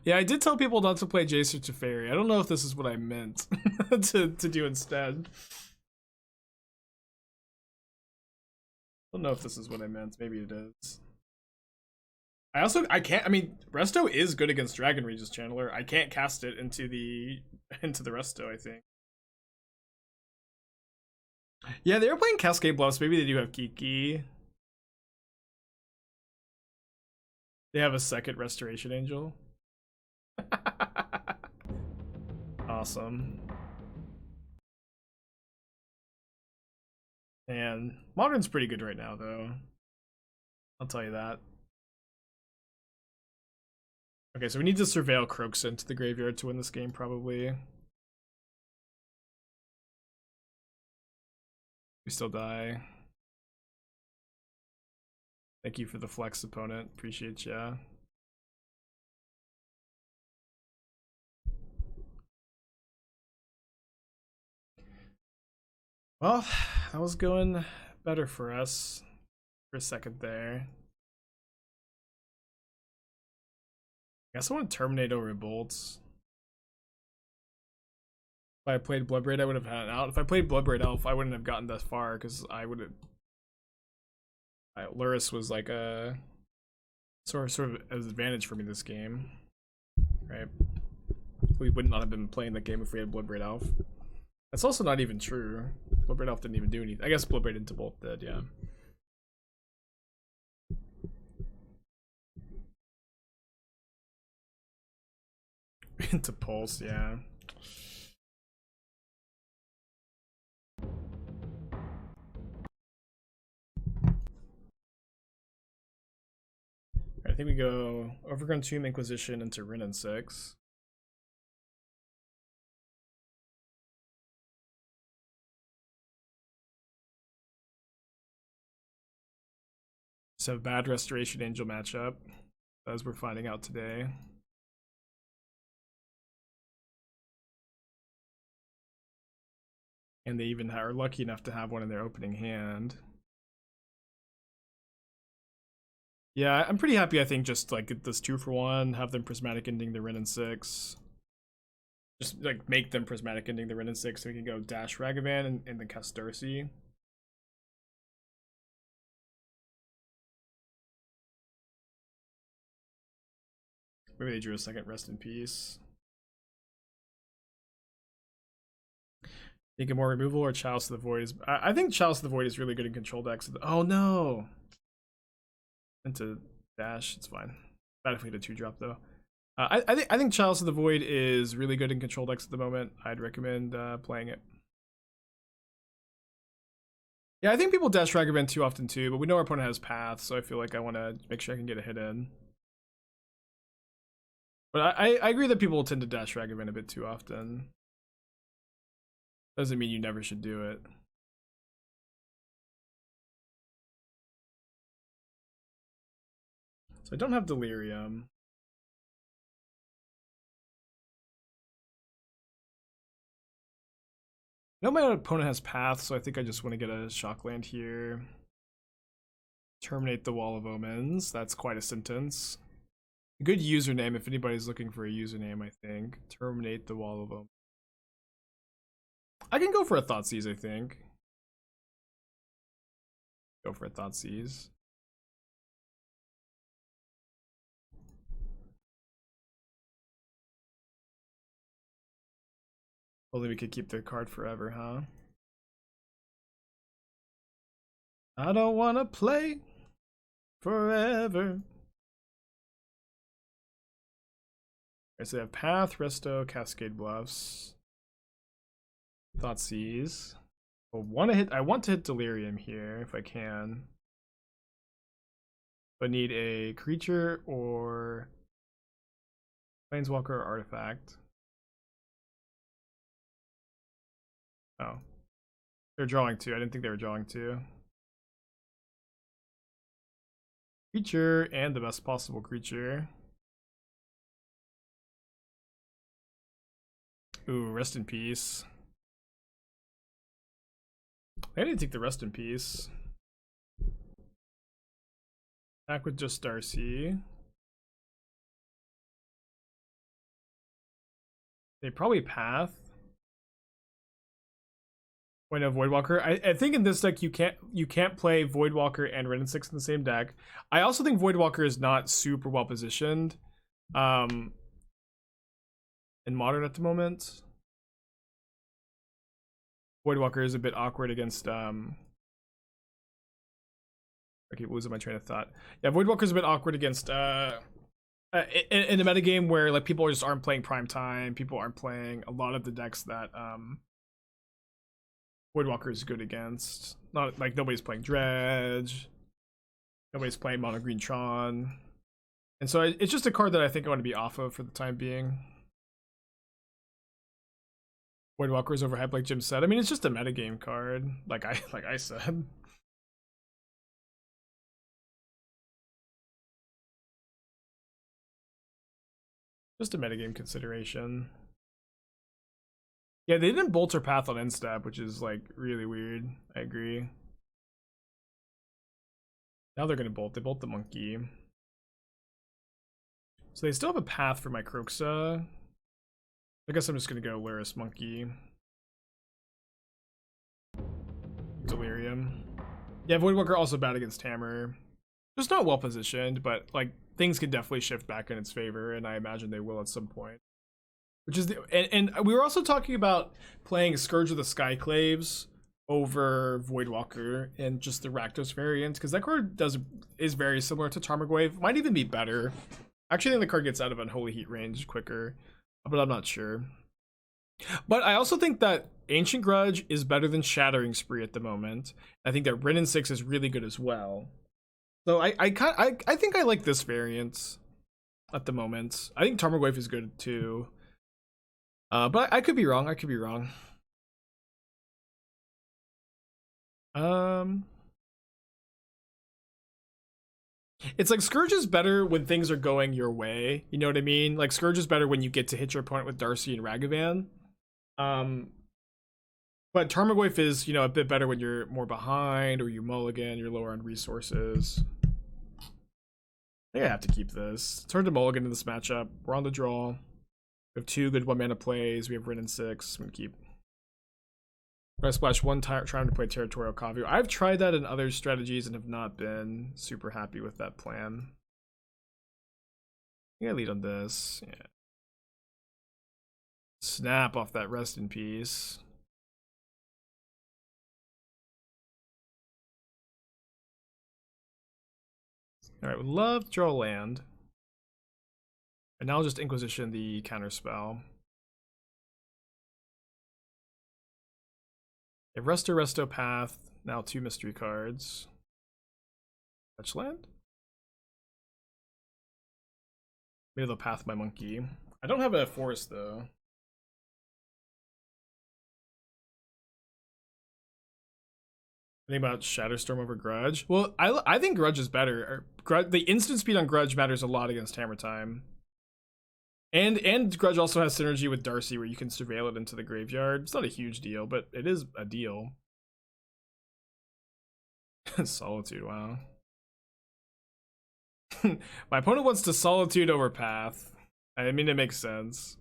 A: Yeah, I did tell people not to play Jace or Teferi. I don't know if this is what I meant to do instead. I don't know if this is what I meant. Maybe it is. I mean, Resto is good against Dragon Regis Channeler. I can't cast it into the Resto, I think. Yeah, they were playing Cascade Bluffs. Maybe they do have Kiki. They have a second Restoration Angel. Awesome. And Modern's pretty good right now, though. I'll tell you that. Okay, so we need to surveil Kroxa into the graveyard to win this game, probably. We still die. Thank you for the flex, opponent. Appreciate ya. Well, that was going better for us for a second there. I guess I want to terminate over bolts. If I played Bloodbraid, I would have had it out. If I played Bloodbraid Elf, I wouldn't have gotten this far because I would have. Lurrus was like a sort of an advantage for me this game, right? We would not have been playing that game if we had Bloodbraid Elf. That's also not even true. Bloodbraid Elf didn't even do anything. I guess Bloodbraid into Bolt did, yeah. Into Pulse, yeah. I think we go Overgrown Tomb, Inquisition into Wrenn and Six. So bad Restoration Angel matchup, as we're finding out today. And they even are lucky enough to have one in their opening hand. Yeah, I'm pretty happy, I think, just like get this 2-for-1, have them Prismatic Ending the Wrenn and Six. Just like make them Prismatic Ending the Wrenn and Six so we can go dash Ragavan and then cast Darcy. Maybe they drew a second Rest in Peace. Think of more removal or Chalice of the Void is. I think Chalice of the Void is really good in control decks. Oh no! Into dash, it's fine. Bad if we get a 2-drop though. I think Chalice of the Void is really good in control decks at the moment. I'd recommend playing it. Yeah, I think people dash Ragavan too often too, but we know our opponent has paths, so I feel like I want to make sure I can get a hit in. But I agree that people tend to dash Ragavan a bit too often. Doesn't mean you never should do it. So I don't have Delirium. I know my opponent has paths, so I think I just want to get a Shockland here. Terminate the Wall of Omens. That's quite a sentence. A good username if anybody's looking for a username, I think. Terminate the Wall of Omens. I can go for a Thoughtseize, I think. Go for a Thoughtseize. Only we could keep their card forever, huh? I don't wanna play forever. Okay, so they have Path, Resto, Cascade Bluffs, Thoughtseize. I want to hit Delirium here if I can. But need a creature or Planeswalker or artifact. Oh. They're drawing two. I didn't think they were drawing two. Creature and the best possible creature. Ooh, Rest in Peace. I need to take the Rest in Peace. Back with just Darcy. They probably Path. Point of Voidwalker. I think in this deck you can't play Voidwalker and Wrenn and Six in the same deck. I also think Voidwalker is not super well positioned in Modern at the moment. Voidwalker is a bit awkward against I keep losing my train of thought. Yeah, Voidwalker is a bit awkward against in a metagame where like people just aren't playing prime time. People aren't playing a lot of the decks that Voidwalker is good against. Not like nobody's playing Dredge. Nobody's playing Mono Green Tron. And so it's just a card that I think I want to be off of for the time being. Voidwalker is overhyped like Jim said. I mean, it's just a metagame card, like I said. Just a metagame consideration. Yeah, they didn't bolt or path on end step, which is like really weird. I agree. Now they're gonna bolt. They bolt the Monke. So they still have a path for my Kroxa. I guess I'm just gonna go Lurrus Monke. Delirium. Yeah, Voidwalker also bad against Hammer. Just not well positioned, but like things can definitely shift back in its favor, and I imagine they will at some point. Which is and we were also talking about playing Scourge of the Skyclaves over Voidwalker and just the Rakdos variant, because that card is very similar to Tarmogoyf. Might even be better. Actually, I think the card gets out of Unholy Heat range quicker, but I'm not sure. But I also think that Ancient Grudge is better than Shattering Spree at the moment. I think that Wrenn and Six is really good as well. So I think I like this variant at the moment. I think Tarmogoyf is good too. But I could be wrong. It's like Scourge is better when things are going your way. You know what I mean? Like Scourge is better when you get to hit your opponent with Darcy and Ragavan. But Tarmogoyf is, a bit better when you're more behind or you mulligan, you're lower on resources. I think I have to keep this. It's hard to mulligan in this matchup. We're on the draw. We have two good 1-mana plays. We have Wrenn and Six. I'm gonna keep. I'm gonna splash one time trying to play Territorial Kavu. I've tried that in other strategies and have not been super happy with that plan. I think I lead on this. Yeah. Snap off that Rest in Peace. Alright, would love to draw land. And now I'll just Inquisition the counterspell. A Resto Path. Now 2 mystery cards. Fetch land? Maybe they'll path my Monke. I don't have a forest though. Think about Shatterstorm over Grudge. Well, I think Grudge is better. The instant speed on Grudge matters a lot against Hammer Time. And Grudge also has synergy with Darcy where you can surveil it into the graveyard. It's not a huge deal, but it is a deal. Solitude, wow. My opponent wants to Solitude over Path. I mean, it makes sense.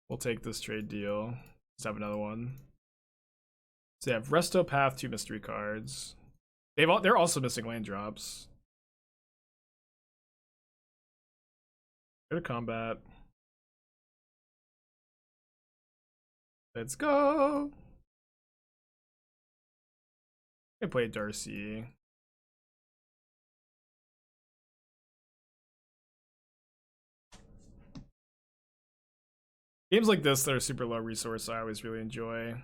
A: We'll take this trade deal. Let's have another one. So they have Resto Path, 2 mystery cards. They're also missing land drops. Go to combat. Let's go. I play Darcy. Games like this that are super low resource, I always really enjoy.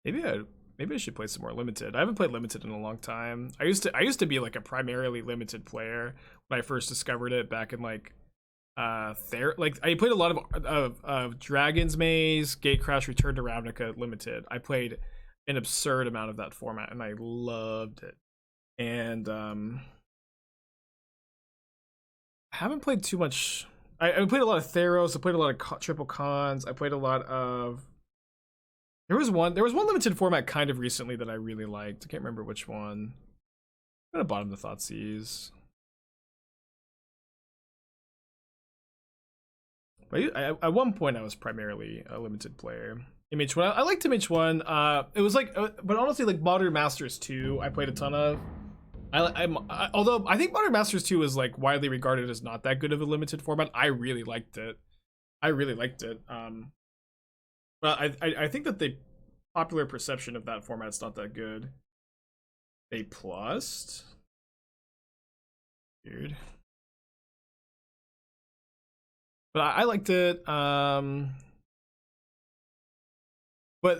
A: Maybe I should play some more limited. I haven't played limited in a long time. I used to be like a primarily limited player when I first discovered it back in like like I played a lot of Dragon's Maze, Gatecrash, Return to Ravnica limited. I played an absurd amount of that format and I loved it. And I haven't played too much. I played a lot of Theros. I played a lot of triple cons. I played a lot of. There was one limited format kind of recently that I really liked. I can't remember which one. I'm gonna bottom the Thoughtseize. But at one point, I was primarily a limited player. MH1, I liked MH1. It was like, but honestly, like Modern Masters 2, I played a ton of. Although I think Modern Masters 2 is like widely regarded as not that good of a limited format, I really liked it. But I think that the popular perception of that format's not that good. A plus? Weird. But I liked it. But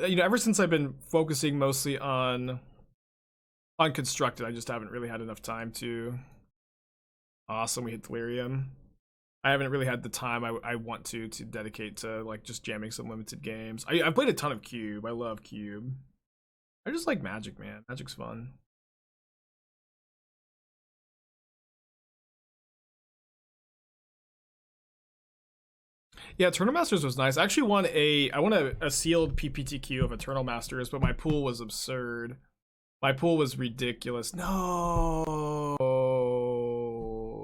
A: you know, ever since I've been focusing mostly on constructed, I just haven't really had enough time to. Awesome, we hit Delirium. I haven't really had the time I want to dedicate to like just jamming some limited games. I played a ton of Cube. I love Cube. I just like Magic, man. Magic's fun. Yeah, Eternal Masters was nice. I actually won a sealed PPTQ of Eternal Masters, but my pool was absurd. My pool was ridiculous. No,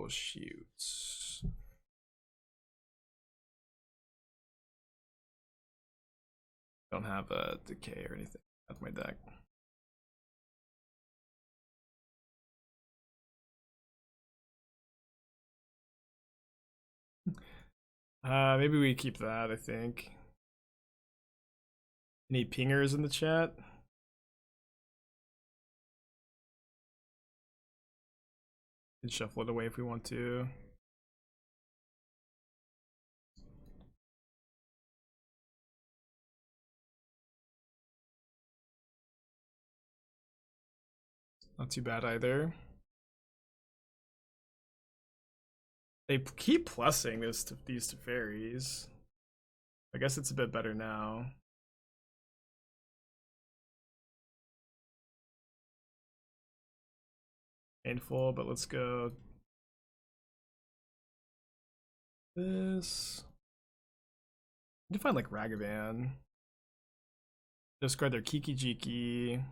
A: shoot. Don't have a decay or anything at my deck. Maybe we keep that, I think. Any pingers in the chat? We can shuffle it away if we want to. Not too bad either. They keep plussing these to fairies. I guess it's a bit better now. Painful, but let's go. This. I need to find like Ragavan. Discard their Kiki Jiki.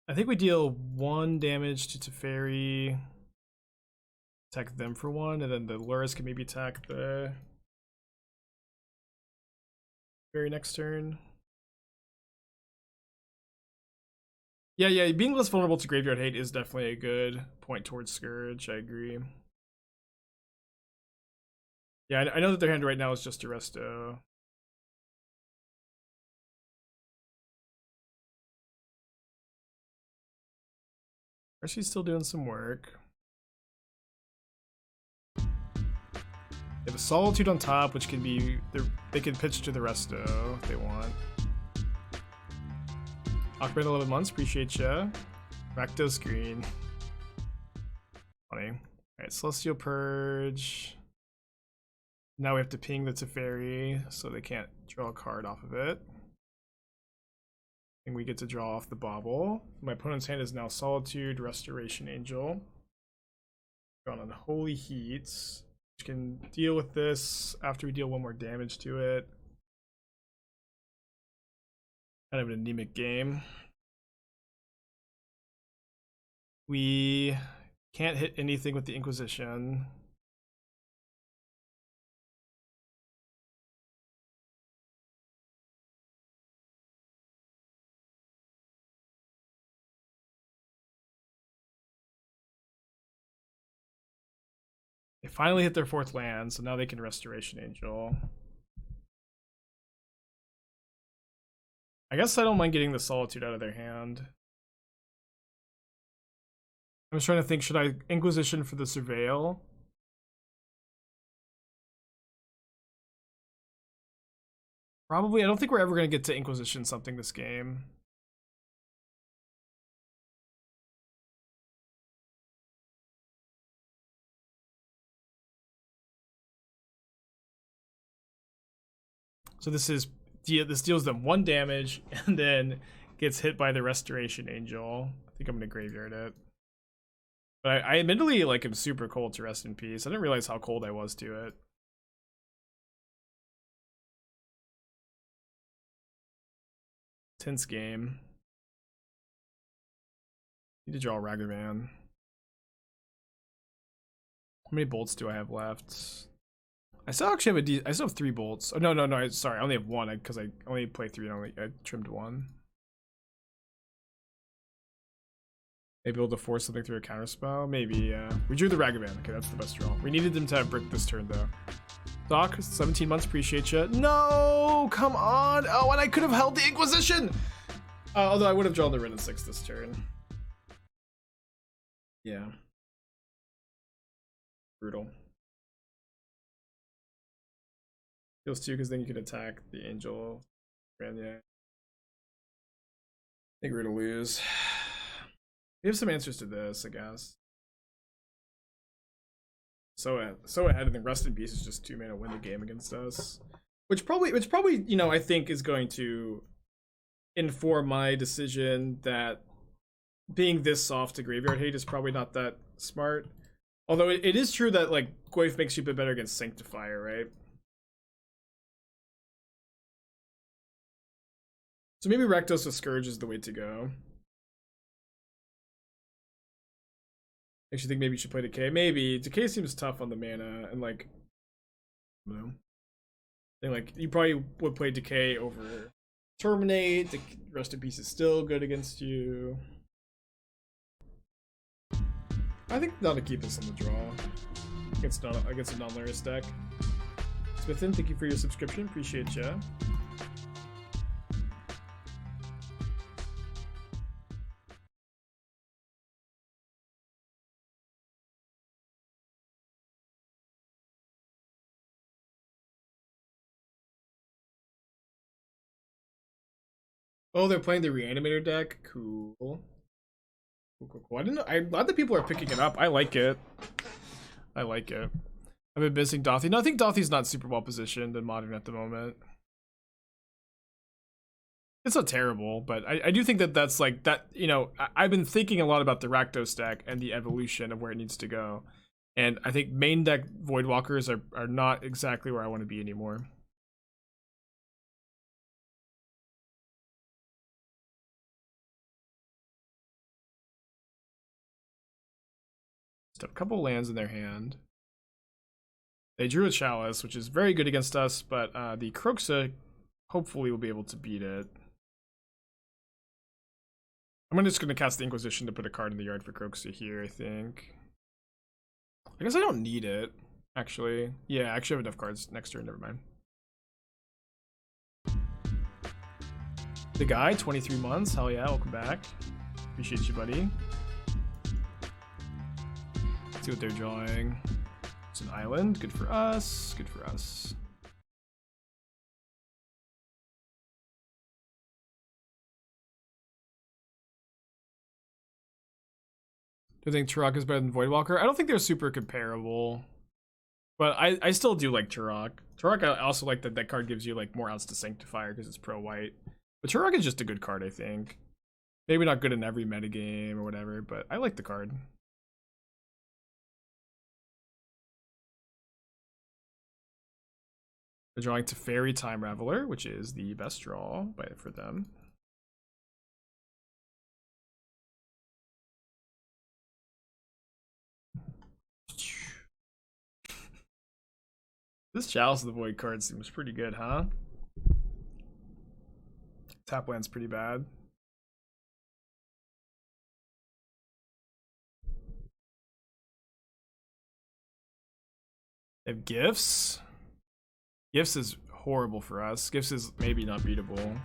A: I think we deal 1 damage to Teferi. Attack them for 1, and then the Lurrus can maybe attack the very next turn. Yeah, being less vulnerable to graveyard hate is definitely a good point towards Scourge, I agree. Yeah, I know that their hand right now is just Arresto. She's still doing some work. They have a Solitude on top, which can be they can pitch to the Resto if they want. Aquaman 11 months, appreciate ya. Rakdos green. Funny. Alright, Celestial Purge. Now we have to ping the Teferi so they can't draw a card off of it. And we get to draw off the Bauble. My opponent's hand is now Solitude, Restoration Angel. Drawn Unholy Heat, which can deal with this after we deal 1 more damage to it. Kind of an anemic game. We can't hit anything with the Inquisition. They finally hit their 4th land, so now they can Restoration Angel. I guess I don't mind getting the Solitude out of their hand. I'm just trying to think, should I Inquisition for the Surveil? Probably. I don't think we're ever going to get to Inquisition something this game. So this deals them 1 damage and then gets hit by the Restoration Angel. I think I'm going to graveyard it. But I admittedly like am super cold to Rest in Peace. I didn't realize how cold I was to it. Tense game. Need to draw Ragavan. How many bolts do I have left? I still actually have I still have 3 bolts. Oh no! Sorry, I only have 1 because I only play 3 and I trimmed 1. Maybe able to force something through a counterspell. Maybe. Yeah. We drew the Ragavan. Okay, that's the best draw. We needed them to have brick this turn though. Doc, 17 months. Appreciate you. No, come on. Oh, and I could have held the Inquisition. Although I would have drawn the Wrenn and Six this turn. Yeah. Brutal. Heals 2 because then you can attack the Angel. And yeah. I think we're gonna lose. We have some answers to this, I guess. So ahead, and then Rest in Peace is just 2 mana win the game against us, which probably you know I think is going to inform my decision that being this soft to Graveyard Hate is probably not that smart. Although it is true that like Goyf makes you a bit better against Sanctifier, right? So maybe Rakdos with Scourge is the way to go. I actually think maybe you should play Decay. Maybe. Decay seems tough on the mana, and like, I don't know. I think like you probably would play Decay over Terminate. The Rest in Peace is still good against you. I think that'll keep us on the draw against a non-Lurrus deck. Smithin, thank you for your subscription. Appreciate ya. Oh, they're playing the Reanimator deck. Cool. Cool. I didn't know. I'm glad that people are picking it up. I like it. I've been missing Dothy. No, I think Dothy's not super well positioned in Modern at the moment. It's not terrible, but I do think that that's like that. You know, I've been thinking a lot about the Rakdos deck and the evolution of where it needs to go, and I think main deck Voidwalkers are not exactly where I want to be anymore. A couple lands in their hand. They drew a Chalice, which is very good against us, but the Kroxa hopefully will be able to beat it. I'm just going to cast the Inquisition to put a card in the yard for Kroxa here, I think. I guess I don't need it, actually. Yeah, I actually have enough cards next turn, never mind. The guy, 23 months, hell yeah, welcome back. Appreciate you, buddy. See what they're drawing. It's an island. Good for us. Good for us. Do you think Turok is better than Voidwalker? I don't think they're super comparable. But I still do like Turok. Turok, I also like that card gives you like more outs to Sanctifier because it's pro-white. But Turok is just a good card, I think. Maybe not good in every metagame or whatever, but I like the card. They're drawing to Fairy Time Raveler, which is the best draw for them. This Chalice of the Void card seems pretty good, huh? Tap land's pretty bad. They have Gifts. Gifts is horrible for us. Gifts is maybe not beatable.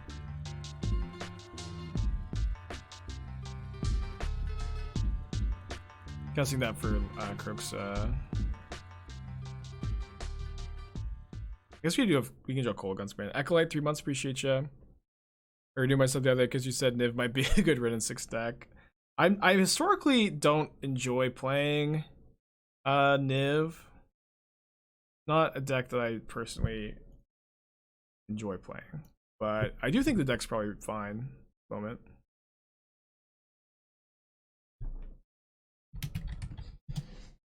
A: Casting that for Kroxa. I guess we can draw Kolaghan Command. Acolyte, 3 months, appreciate you. Or do myself the other because you said Niv might be a good Wrenn and Six deck. I historically don't enjoy playing Niv. Not a deck that I personally enjoy playing. But I do think the deck's probably fine at the moment.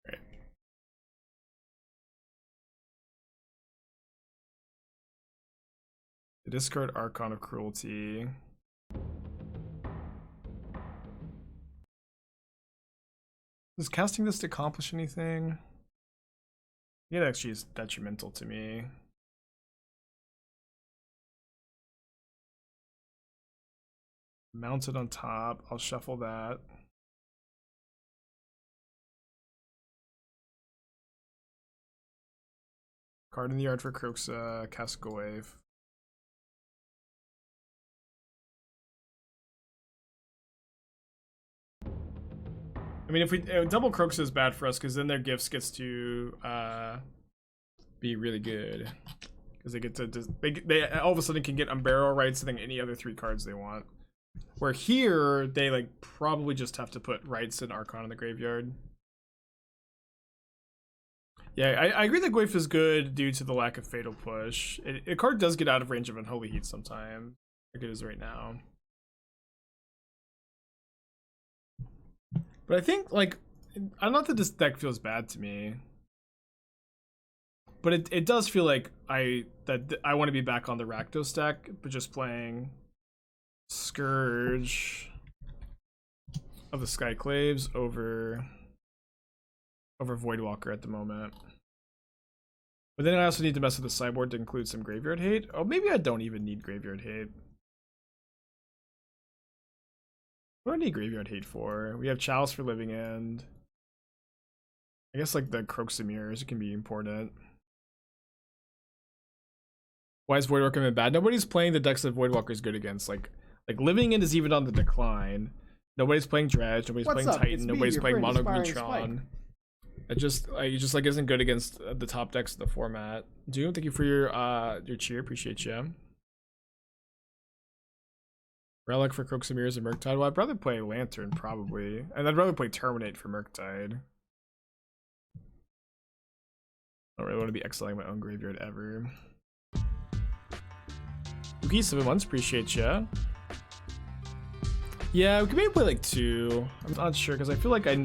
A: Right. The discard Archon of Cruelty. Does casting this accomplish anything? It actually is detrimental to me. Mounted on top. I'll shuffle that. Card in the yard for Kroxa, Tarmogoyf. I mean, if we double Kroxa is bad for us because then their gifts gets to be really good because they get to they all of a sudden can get Unburial Rights and then any other 3 cards they want. Where here they like probably just have to put Rights and Archon in the graveyard. Yeah, I agree that Goyf is good due to the lack of Fatal Push. A card does get out of range of Unholy Heat sometimes, like it is right now. But I think, like, I not that this deck feels bad to me, but it does feel like I want to be back on the Rakdos deck, but just playing Scourge of the Skyclaves over Voidwalker at the moment. But then I also need to mess with the sideboard to include some graveyard hate. Oh, maybe I don't even need graveyard hate. What do I need graveyard hate for? We have Chalice for Living End. I guess like the Kroxa mirrors can be important. Why is Voidwalker bad? Nobody's playing the decks that Voidwalker is good against. Like Living End is even on the decline. Nobody's playing Dredge. Nobody's playing Titan. Nobody's playing Mono Green Tron. It just like isn't good against the top decks of the format. Doom, thank you for your cheer. Appreciate you. Relic for Kroxa Mirrors and Murktide. Well, I'd rather play Lantern probably, and I'd rather play Terminate for Murktide. I don't really want to be exiling my own graveyard ever. Yuki, 7 months, appreciate ya. Yeah, we could maybe play like 2. I'm not sure because I feel like I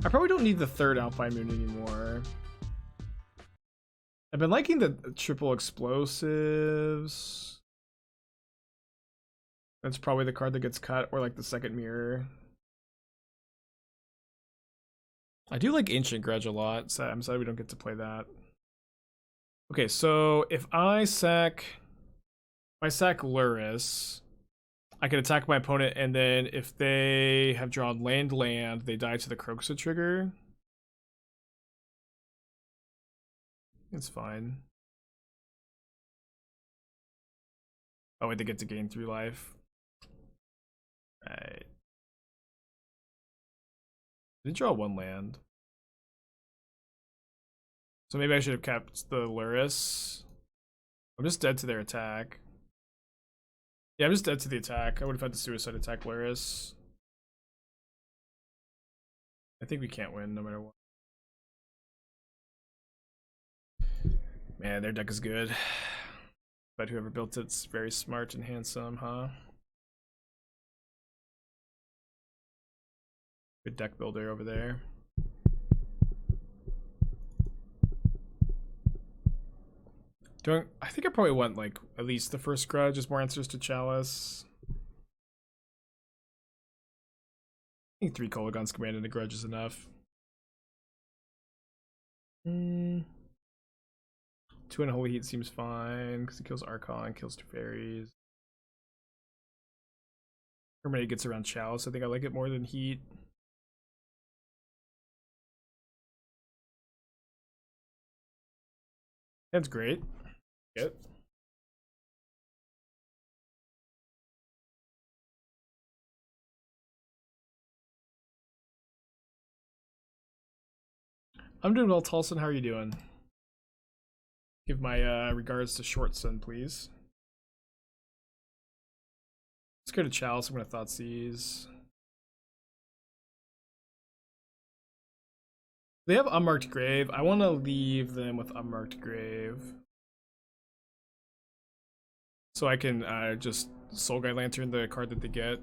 A: probably don't need the 3rd Alpine Moon anymore. I've been liking the triple explosives. That's probably the card that gets cut, or like the 2nd mirror. I do like Ancient Grudge a lot, so I'm sad we don't get to play that. Okay, so if I sack Lurrus, I can attack my opponent, and then if they have drawn land, they die to the Kroxa trigger. It's fine. Oh wait, they get to gain 3 life. Right. Did draw 1 land. So maybe I should have kept the Lurrus. I'm just dead to their attack. Yeah, I'm just dead to the attack. I would have had to suicide attack Lurrus. I think we can't win no matter what. Man, their deck is good. But whoever built it's very smart and handsome, huh? Good deck builder over there. I think I probably want like at least the first Grudge, just more answers to Chalice. I think 3 Kolaghan's Command and a Grudge is enough. 2 Unholy Heat seems fine because it kills Archon, kills 2 fairies. Terminate gets around Chalice. I think I like it more than Heat. That's great. Yep. I'm doing well, Tulson. How are you doing? Give my regards to Shortson, please. Let's go to Chalice. I'm gonna Thoughtseize. They have Unmarked Grave. I want to leave them with Unmarked Grave, so I can just Soul Guide Lantern the card that they get.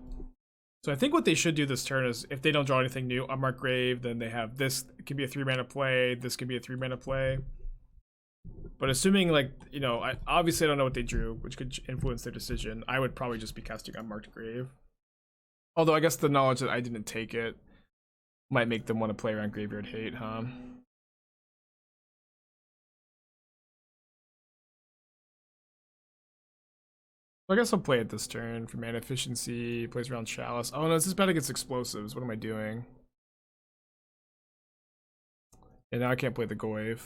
A: So I think what they should do this turn is, if they don't draw anything new, Unmarked Grave, then they have this. It can be a 3-mana play. This can be a 3-mana play. But assuming, like, you know, I obviously don't know what they drew, which could influence their decision. I would probably just be casting Unmarked Grave. Although I guess the knowledge that I didn't take it might make them want to play around Graveyard Hate, huh? I guess I'll play it this turn for mana efficiency. Plays around Chalice. Oh no, this is bad against explosives. What am I doing? And now I can't play the Goyf.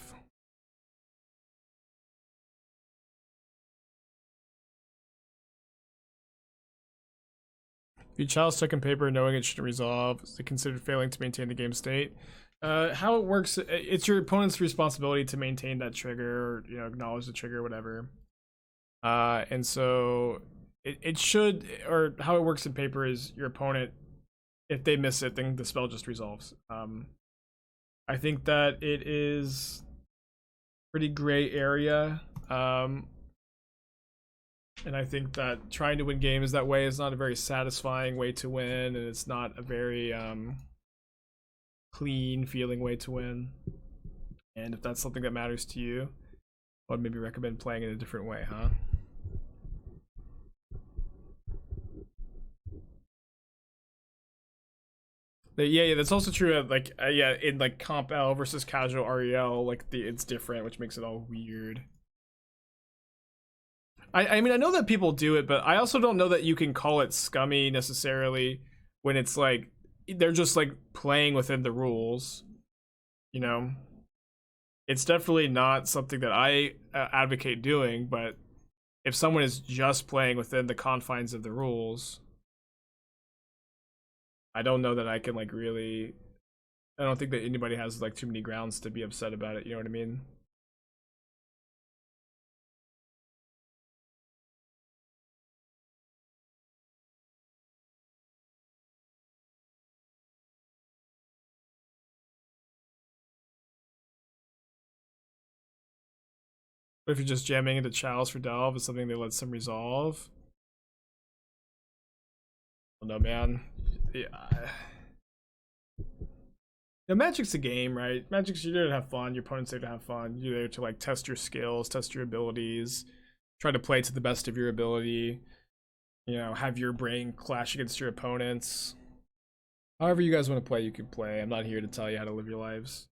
A: If you Chalice second paper knowing it shouldn't resolve, is it considered failing to maintain the game state? How it works, it's your opponent's responsibility to maintain that trigger, or, you know, acknowledge the trigger, whatever. And so it should, or how it works in paper is your opponent, if they miss it, then the spell just resolves. I think that it is pretty gray area. And I think that trying to win games that way is not a very satisfying way to win, and it's not a very clean feeling way to win. And if that's something that matters to you, I would maybe recommend playing it a different way, huh? Yeah, that's also true. Like, yeah, in like Comp L versus Casual REL, like it's different, which makes it all weird. I mean, I know that people do it, but I also don't know that you can call it scummy necessarily when it's like they're just like playing within the rules, you know. It's definitely not something that I advocate doing, but if someone is just playing within the confines of the rules, I don't know that I can like really, I don't think that anybody has like too many grounds to be upset about it, you know what I mean? But if you're just jamming into Chalice for Delve, it's something that lets them resolve. Oh no, man. Yeah. No, Magic's a game, right? Magic's, you're there to have fun. Your opponent's there to have fun. You're there to like test your skills, test your abilities, try to play to the best of your ability. You know, have your brain clash against your opponents. However you guys want to play, you can play. I'm not here to tell you how to live your lives.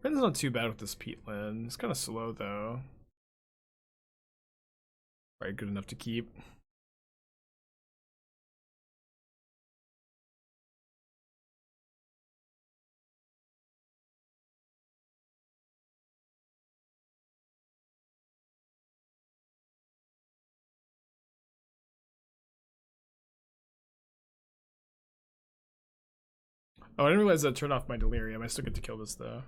A: It's not too bad with this peatland. It's kind of slow though. Right, good enough to keep. Oh, I didn't realize that turned off my delirium. I still get to kill this though.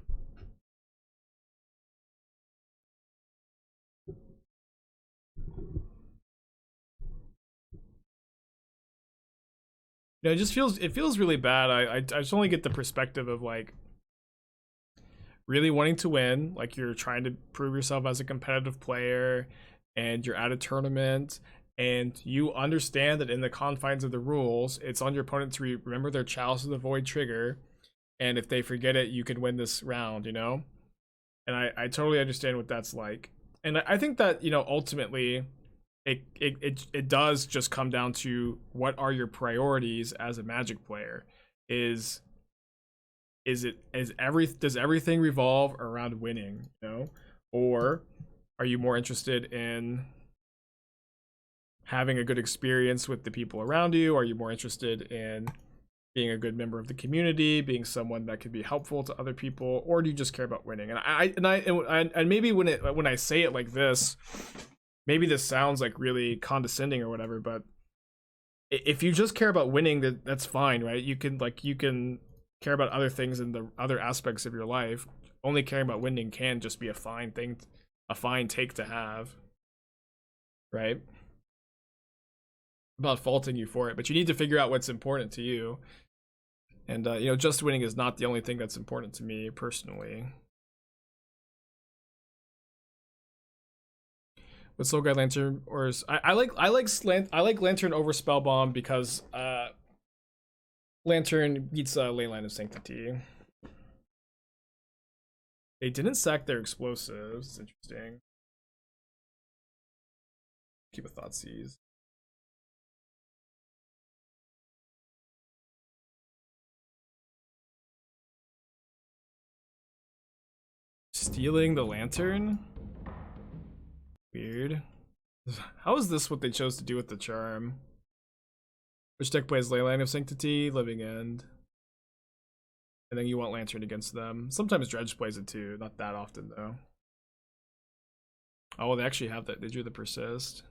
A: Yeah, it feels really bad. I just only get the perspective of like really wanting to win, like you're trying to prove yourself as a competitive player and you're at a tournament and you understand that in the confines of the rules, it's on your opponent to remember their Chalice of the Void trigger, and if they forget it, you can win this round, you know? And I totally understand what that's like. And I think that, you know, ultimately it does just come down to what are your priorities as a Magic player. Does everything revolve around winning, you know? Or are you more interested in having a good experience with the people around you? Are you more interested in being a good member of the community, being someone that could be helpful to other people, or do you just care about winning? And maybe when I say it like this, maybe this sounds like really condescending or whatever, but if you just care about winning, that's fine, right? You can care about other things in the other aspects of your life. Only caring about winning can just be a fine thing, a fine take to have, right? I'm not faulting you for it, but you need to figure out what's important to you. And you know, just winning is not the only thing that's important to me personally. With Soul Guide Lantern, or I like Lantern over Spellbomb because Lantern beats Leyline of Sanctity. They didn't sack their explosives. It's interesting. Keep a Thoughtseize. Stealing the Lantern? Weird. How is this what they chose to do with the charm? Which deck plays Leyline of Sanctity, Living End. And then you want Lantern against them. Sometimes Dredge plays it too, not that often though. Oh, well, they actually have that. They drew the Persist.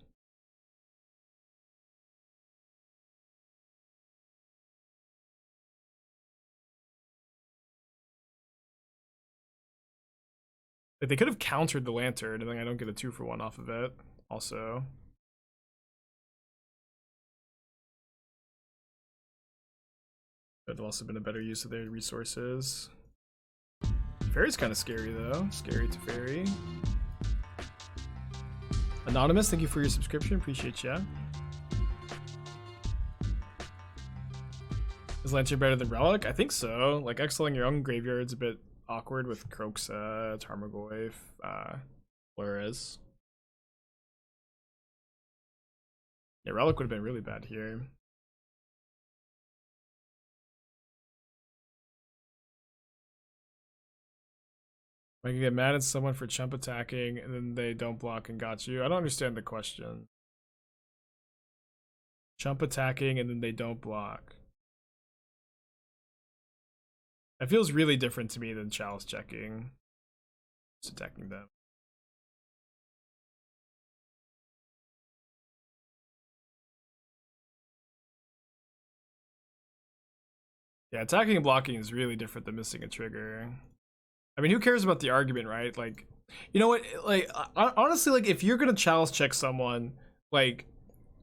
A: They could have countered the Lantern, and then I don't get a 2-for-1 off of it. Also, that'd have also been a better use of their resources. Fairy's kind of scary though. Scary to Fairy. Anonymous, thank you for your subscription. Appreciate ya. Is Lantern better than Relic? I think so. Like, exiling your own graveyard's a bit awkward with Kroxa, Tarmogoyf, Lurrus. Yeah, Relic would have been really bad here. I can get mad at someone for chump attacking and then they don't block and got you. I don't understand the question. Chump attacking and then they don't block. That feels really different to me than Chalice checking. Just attacking them. Yeah, attacking and blocking is really different than missing a trigger. I mean, who cares about the argument, right? Like, you know what? Like, honestly, like, if you're gonna Chalice check someone, like,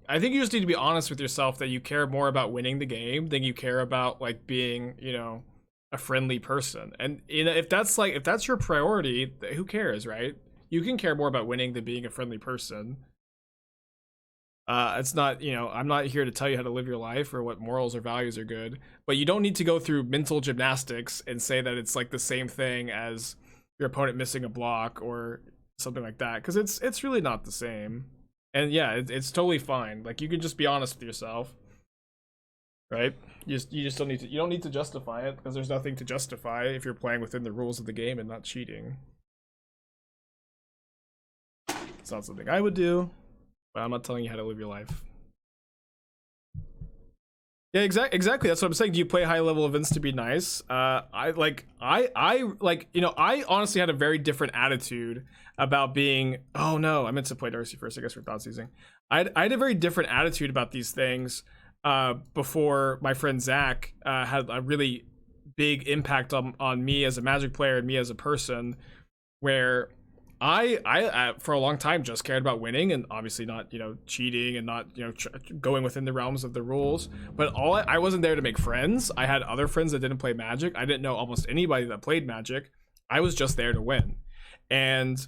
A: I think you just need to be honest with yourself that you care more about winning the game than you care about, like, being, you know, a friendly person. And, you know, if that's your priority, who cares, right? You can care more about winning than being a friendly person. It's not, you know, I'm not here to tell you how to live your life or what morals or values are good, but you don't need to go through mental gymnastics and say that it's like the same thing as your opponent missing a block or something like that, because it's really not the same. And yeah, it's totally fine. Like, you can just be honest with yourself, right? You just don't need to justify it, because there's nothing to justify if you're playing within the rules of the game and not cheating. It's not something I would do. But I'm not telling you how to live your life. Yeah, exactly. That's what I'm saying. Do you play high level events to be nice? I you know, I honestly had a very different attitude about being. Oh no, I meant to play Darcy first. I guess we're Thoughtseizing. I had a very different attitude about these things before my friend Zach had a really big impact on me as a Magic player and me as a person, where I for a long time just cared about winning and obviously not, you know, cheating and not, you know, going within the realms of the rules. But I wasn't there to make friends. I had other friends that didn't play Magic. I didn't know almost anybody that played Magic. I was just there to win. And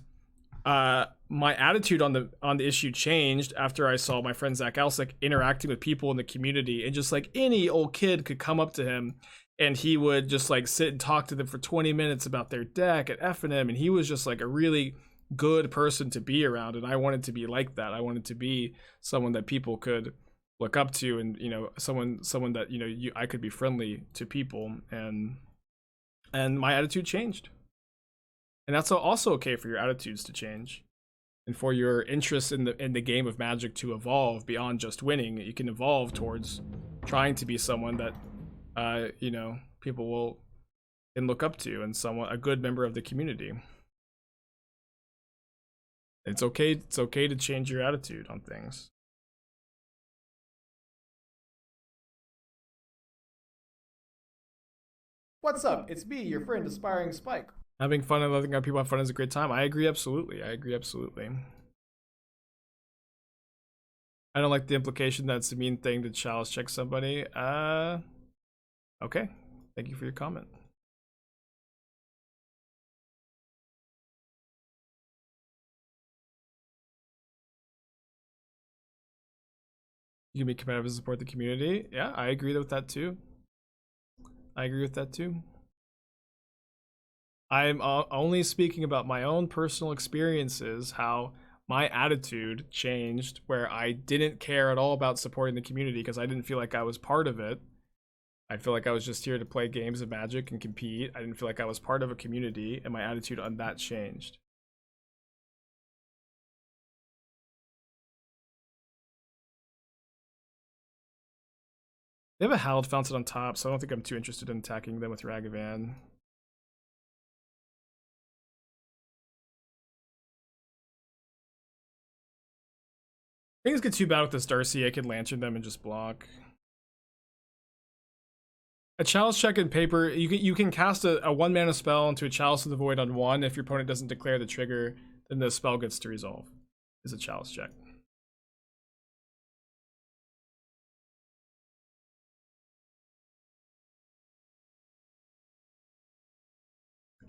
A: my attitude on the issue changed after I saw my friend Zach Alsick interacting with people in the community, and just like any old kid could come up to him and he would just like sit and talk to them for 20 minutes about their deck at FNM, and he was just like a really good person to be around, and I wanted to be like that. I wanted to be someone that people could look up to, and, you know, someone that, you know, I could be friendly to people, and my attitude changed. And that's also okay for your attitudes to change, and for your interest in the game of Magic to evolve beyond just winning. You can evolve towards trying to be someone that you know, people will can look up to and someone a good member of the community. It's okay to change your attitude on things.
B: What's up? It's me, your friend, Aspiring Spike.
A: Having fun and letting other people have fun is a great time. I agree absolutely. I don't like the implication that it's a mean thing to chalice check somebody. Okay. Thank you for your comment. You can be competitive and support the community. Yeah, I agree with that too. I'm only speaking about my own personal experiences, how my attitude changed, where I didn't care at all about supporting the community because I didn't feel like I was part of it. I feel like I was just here to play games of Magic and compete. I didn't feel like I was part of a community, and my attitude on that changed. They have a Hallowed Fountain on top, so I don't think I'm too interested in attacking them with Ragavan. Things get too bad with this Darcy, I could Lantern them and just block. A Chalice check in paper, you can cast a 1-mana spell into a Chalice of the Void on 1. If your opponent doesn't declare the trigger, then the spell gets to resolve. Is a Chalice check.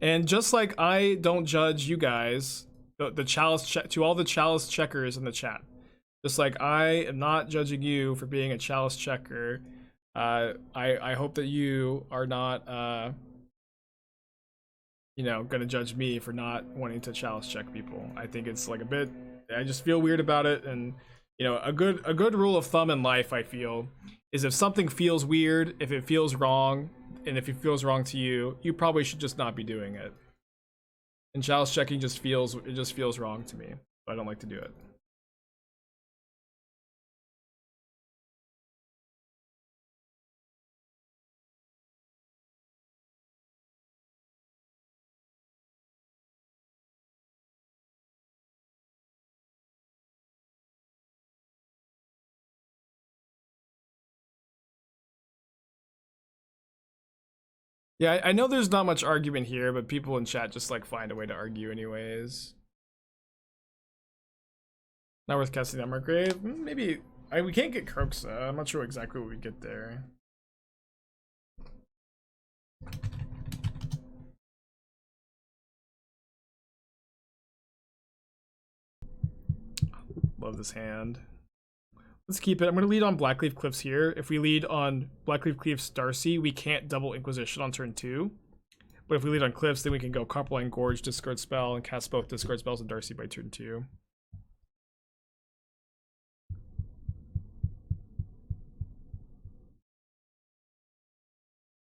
A: And just like I don't judge you guys, the Chalice check to all the Chalice checkers in the chat. Just like I am not judging you for being a Chalice checker, I hope that you are not, you know, gonna judge me for not wanting to Chalice check people. I think it's like a bit. I just feel weird about it, and you know, a good rule of thumb in life, I feel, is if something feels weird, if it feels wrong, and if it feels wrong to you, you probably should just not be doing it. And Chalice checking just feels wrong to me. So I don't like to do it. Yeah, I know there's not much argument here, but people in chat just like find a way to argue anyways. Not worth casting that Margrave. Maybe we can't get Kroxa. I'm not sure exactly what we get there. Love this hand. Let's keep it. I'm going to lead on Blackcleave Cliffs here. If we lead on Blackcleave Cliffs Darcy, we can't double Inquisition on turn 2. But if we lead on Cliffs, then we can go Copperline Gorge, discard spell, and cast both discard spells on Darcy by turn 2.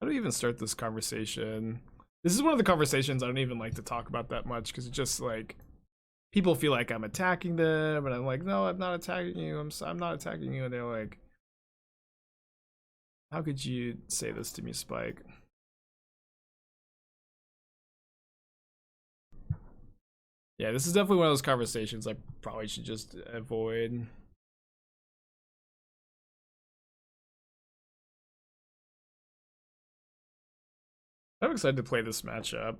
A: How do we even start this conversation? This is one of the conversations I don't even like to talk about that much, because it's just like, people feel like I'm attacking them, and I'm like, no, I'm not attacking you. I'm not attacking you. And they're like, how could you say this to me, Spike? Yeah, this is definitely one of those conversations I probably should just avoid. I'm excited to play this matchup.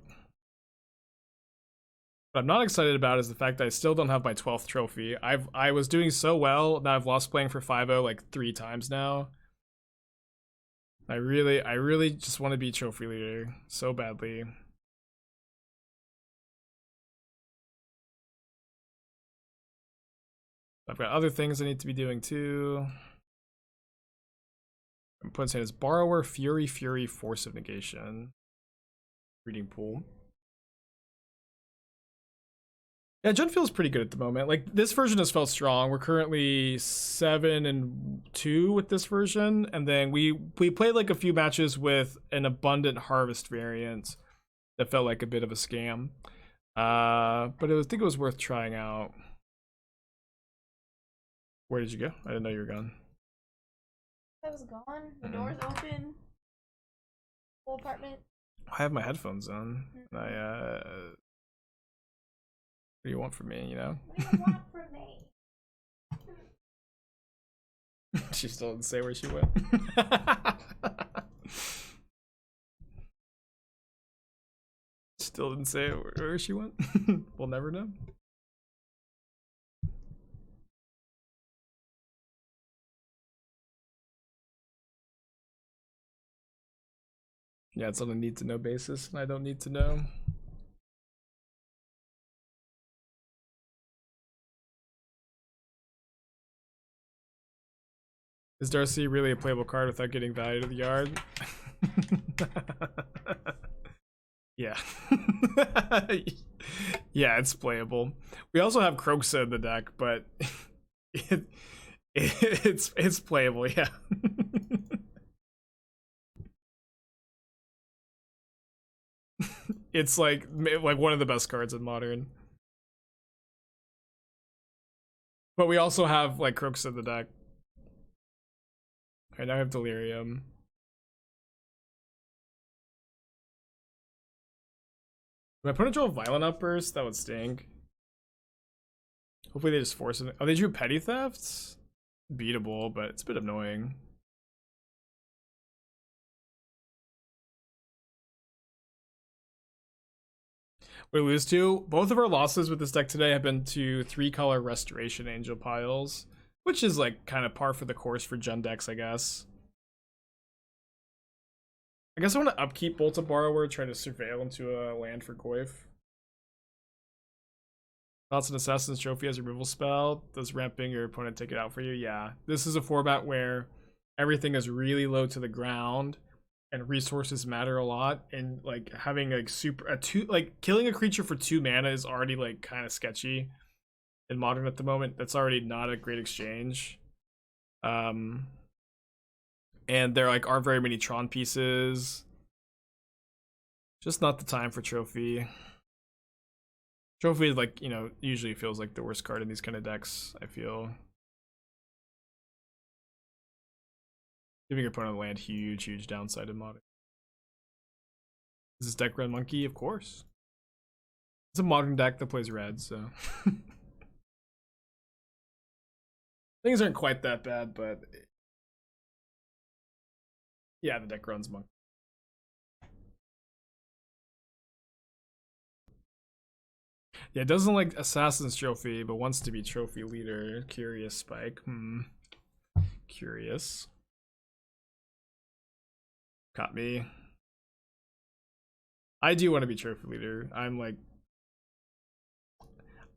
A: What I'm not excited about is the fact that I still don't have my 12th trophy. I was doing so well, now I've lost playing for 5-0 like 3 times now. I really just want to be trophy leader so badly. I've got other things I need to be doing too. I'm putting saying is Borrower, Fury, Force of Negation. Reading pool. Yeah, Jund feels pretty good at the moment. Like, this version has felt strong. We're currently 7-2 with this version, and then we played like a few matches with an Abundant Harvest variant that felt like a bit of a scam. But I think it was worth trying out. Where did you go? I didn't know you were gone.
C: I was gone. The door's open. Whole apartment.
A: I have my headphones on. And what do you want from me, you know?
C: What do you want from me?
A: She still didn't say where she went. Still didn't say where she went. We'll never know. Yeah, it's on a need to know basis, and I don't need to know. Is Darcy really a playable card without getting value to the yard? Yeah. Yeah, it's playable. We also have Kroxa in the deck, but it's playable, yeah. It's like one of the best cards in Modern. But we also have like Kroxa in the deck. Alright, now I have Delirium. My opponent drew a Violent Outburst? That would stink. Hopefully they just force it. Oh, they drew Petty Thefts? Beatable, but it's a bit annoying. We lose to? Both of our losses with this deck today have been to 3-color Restoration Angel piles, which is like kind of par for the course for gen decks, I guess. I guess I want to upkeep Bolt of Borrower, try to surveil into a land for Goyf. Thoughts an Assassin's Trophy as a removal spell. Does ramping your opponent take it out for you? Yeah. This is a format where everything is really low to the ground and resources matter a lot, and like having like killing a creature for 2 mana is already like kind of sketchy in Modern at the moment. That's already not a great exchange. And there like aren't very many Tron pieces. Just not the time for Trophy. Trophy, like, you know, usually feels like the worst card in these kind of decks, I feel. Giving your opponent land, huge downside in Modern. Is this deck run Monke? Of course. It's a Modern deck that plays red, so. Things aren't quite that bad, but yeah, the deck runs Monke. Yeah, it doesn't like Assassin's Trophy, but wants to be trophy leader. Curious, Spike. Curious. Caught me. I do want to be trophy leader.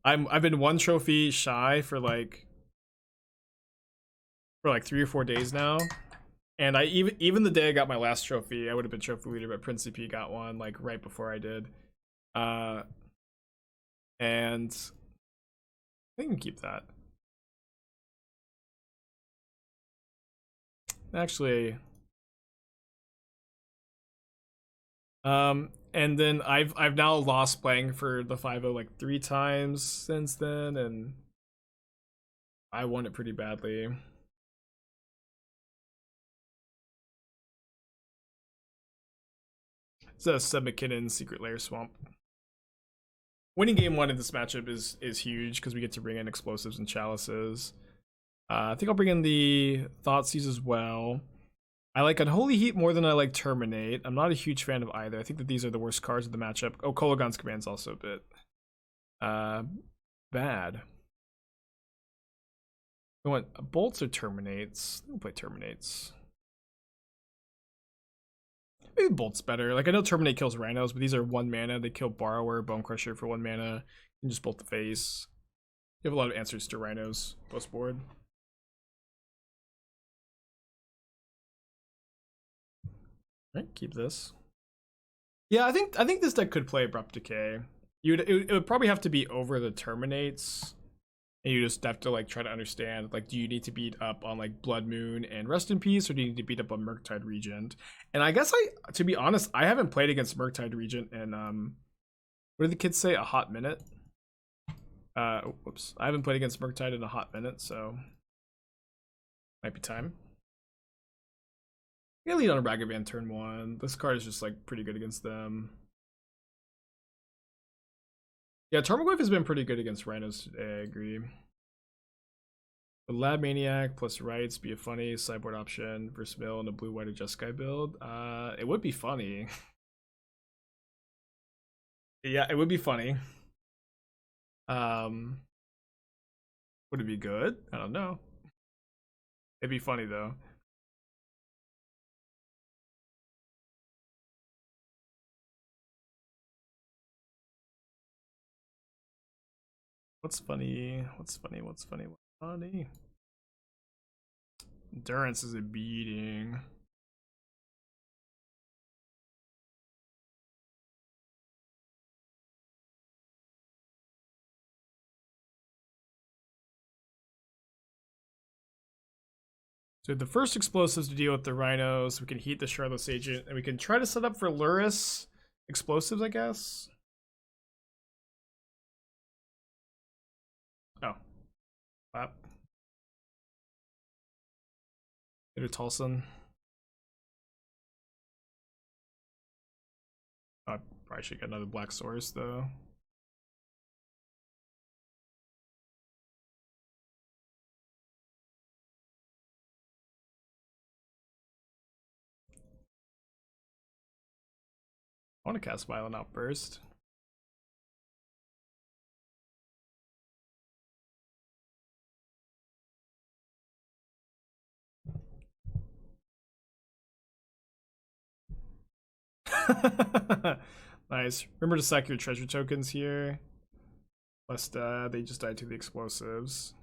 A: I've been 1 trophy shy for like 3 or 4 days now. And I even the day I got my last trophy, I would have been trophy leader, but Principe P got one like right before I did. And I can keep that. Actually, and then I've now lost playing for the 5-0 like 3 times since then, and I won it pretty badly. It's a Seb McKinnon Secret Lair Swamp. Winning game 1 in this matchup is huge because we get to bring in explosives and chalices. I think I'll bring in the Thoughtseize as well. I like Unholy Heat more than I like Terminate. I'm not a huge fan of either. I think that these are the worst cards of the matchup. Oh, Kolaghan's Command's also a bit bad. We want bolts or terminates. We'll play terminates. Maybe bolts better. Like I know terminate kills rhinos, but these are 1 mana. They kill borrower, bone crusher for 1 mana. You can just bolt the face. You have a lot of answers to rhinos post board. Right, keep this. Yeah, I think this deck could play Abrupt Decay. It would probably have to be over the terminates, and you just have to like try to understand, like, do you need to beat up on like Blood Moon and Rest in Peace, or do you need to beat up on Murktide Regent? And I guess to be honest, I haven't played against Murktide Regent in what did the kids say, a hot minute? Whoops, I haven't played against Murktide in a hot minute, so might be time. They lead on Ragavan turn 1. This card is just like pretty good against them. Yeah, Tarmogoyf has been pretty good against Rhinos today, I agree. The Lab Maniac plus Rights be a funny sideboard option versus Mill in a blue-white or Jeskai build. It would be funny. Yeah, it would be funny. Would it be good? I don't know. It'd be funny though. What's funny? What's funny? What's funny? What's funny? Endurance is a beating. So the first explosives to deal with the rhinos. We can heat the Shardless Agent, and we can try to set up for Lurrus explosives, I guess. Oh. Wow. Get a Tulson. I probably should get another Black Source, though. I want to cast Violent Outburst. Nice. Remember to sack your treasure tokens here, lest they just die to the explosives.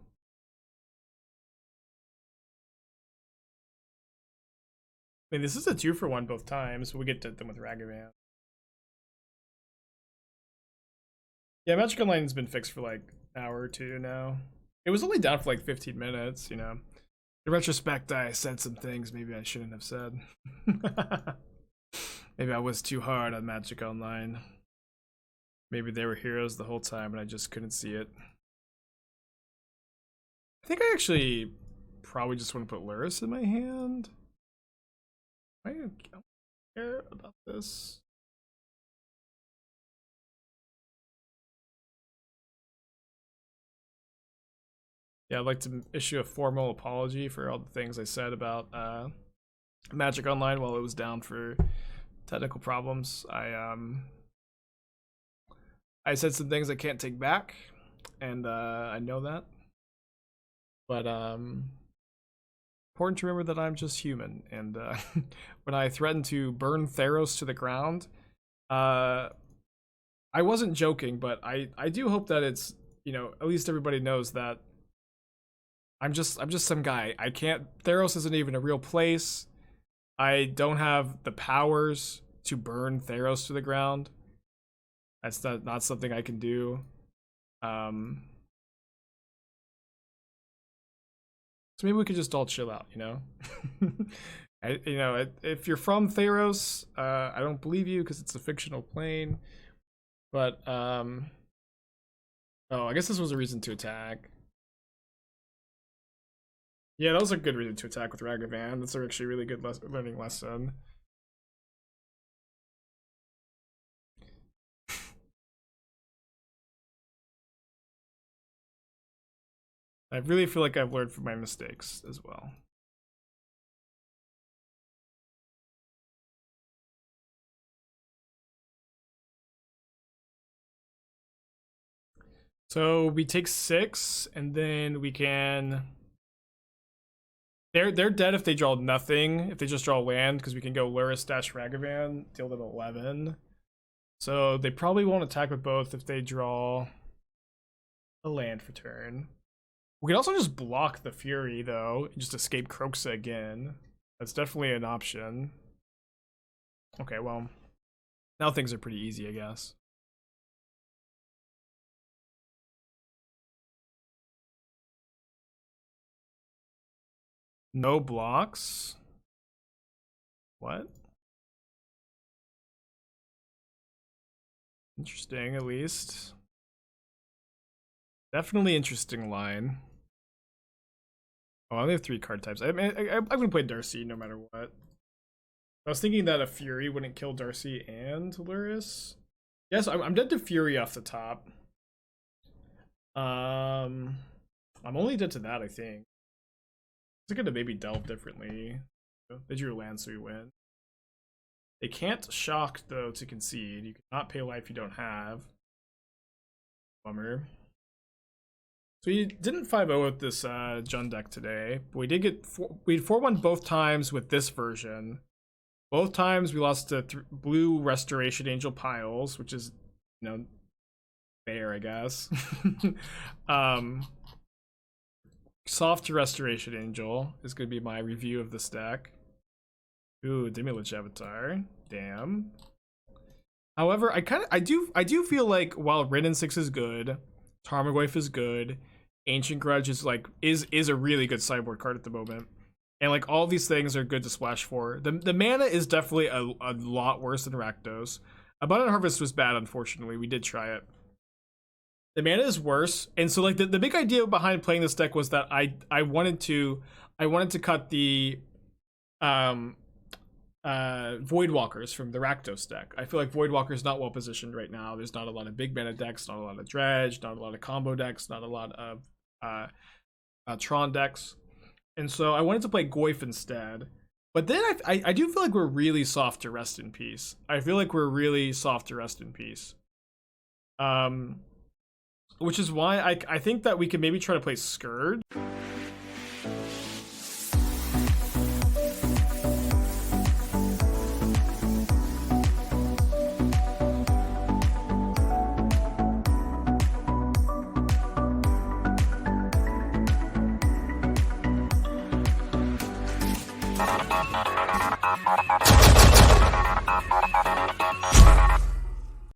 A: I mean, this is a 2-for-1 both times, but we get to them with Ragavan. Yeah, Magic Online's been fixed for like an hour or two now. It was only down for like 15 minutes, you know. In retrospect, I said some things maybe I shouldn't have said. Maybe I was too hard on Magic Online. Maybe they were heroes the whole time and I just couldn't see it. I think I actually probably just want to put Lurrus in my hand. I don't care about this. Yeah, I'd like to issue a formal apology for all the things I said about Magic Online while it was down for technical problems. I said some things I can't take back, and I know that. But important to remember that I'm just human, and when I threatened to burn Theros to the ground, I wasn't joking, but I do hope that it's, you know, at least everybody knows that I'm just some guy. I can't. Theros isn't even a real place. I don't have the powers to burn Theros to the ground. That's not something I can do. So maybe we could just all chill out, you know. If you're from Theros, I don't believe you because it's a fictional plane. But oh, I guess this was a reason to attack. Yeah, that was a good reason to attack with Ragavan. That's actually a really good learning lesson. I really feel like I've learned from my mistakes as well. So we take 6, and then we can... They're dead if they draw nothing. If they just draw land, because we can go Lurrus dash Ragavan, deal them 11. So they probably won't attack with both if they draw a land for turn. We can also just block the Fury, though, and just escape Kroxa again. That's definitely an option. Okay, well, now things are pretty easy, I guess. No blocks? What? Interesting, at least. Definitely interesting line. Oh, I only have 3 card types. I mean, I'm gonna play Darcy no matter what. I was thinking that a Fury wouldn't kill Darcy and Lurrus. Yes, I'm dead to Fury off the top. I'm only dead to that, I think. They're gonna maybe delve differently. They drew land, so we win. They can't shock though to concede. You cannot pay life you don't have. Bummer. So we didn't 5-0 with this Jund deck today, but we did get we had 4-1 both times with this version. Both times we lost to blue Restoration Angel piles, which is, you know, fair, I guess. Soft Restoration Angel is going to be my review of this deck. Ooh, Dimulage Avatar. Damn. However, I do feel like while Wrenn and Six is good, Tarmogoyf is good, Ancient Grudge is like is a really good sideboard card at the moment. And like all these things are good to splash for. The mana is definitely a lot worse than Rakdos. Abundant Harvest was bad, unfortunately. We did try it. The mana is worse, and so like the big idea behind playing this deck was that I wanted to cut the Voidwalkers from the Rakdos deck. I feel like Voidwalker is not well positioned right now. There's not a lot of big mana decks, not a lot of Dredge, not a lot of combo decks, not a lot of Tron decks. And so I wanted to play Goyf instead. But then I do feel like we're really soft to Rest in Peace. I feel like we're really soft to Rest in Peace. Which is why I think that we could maybe try to play Scourge.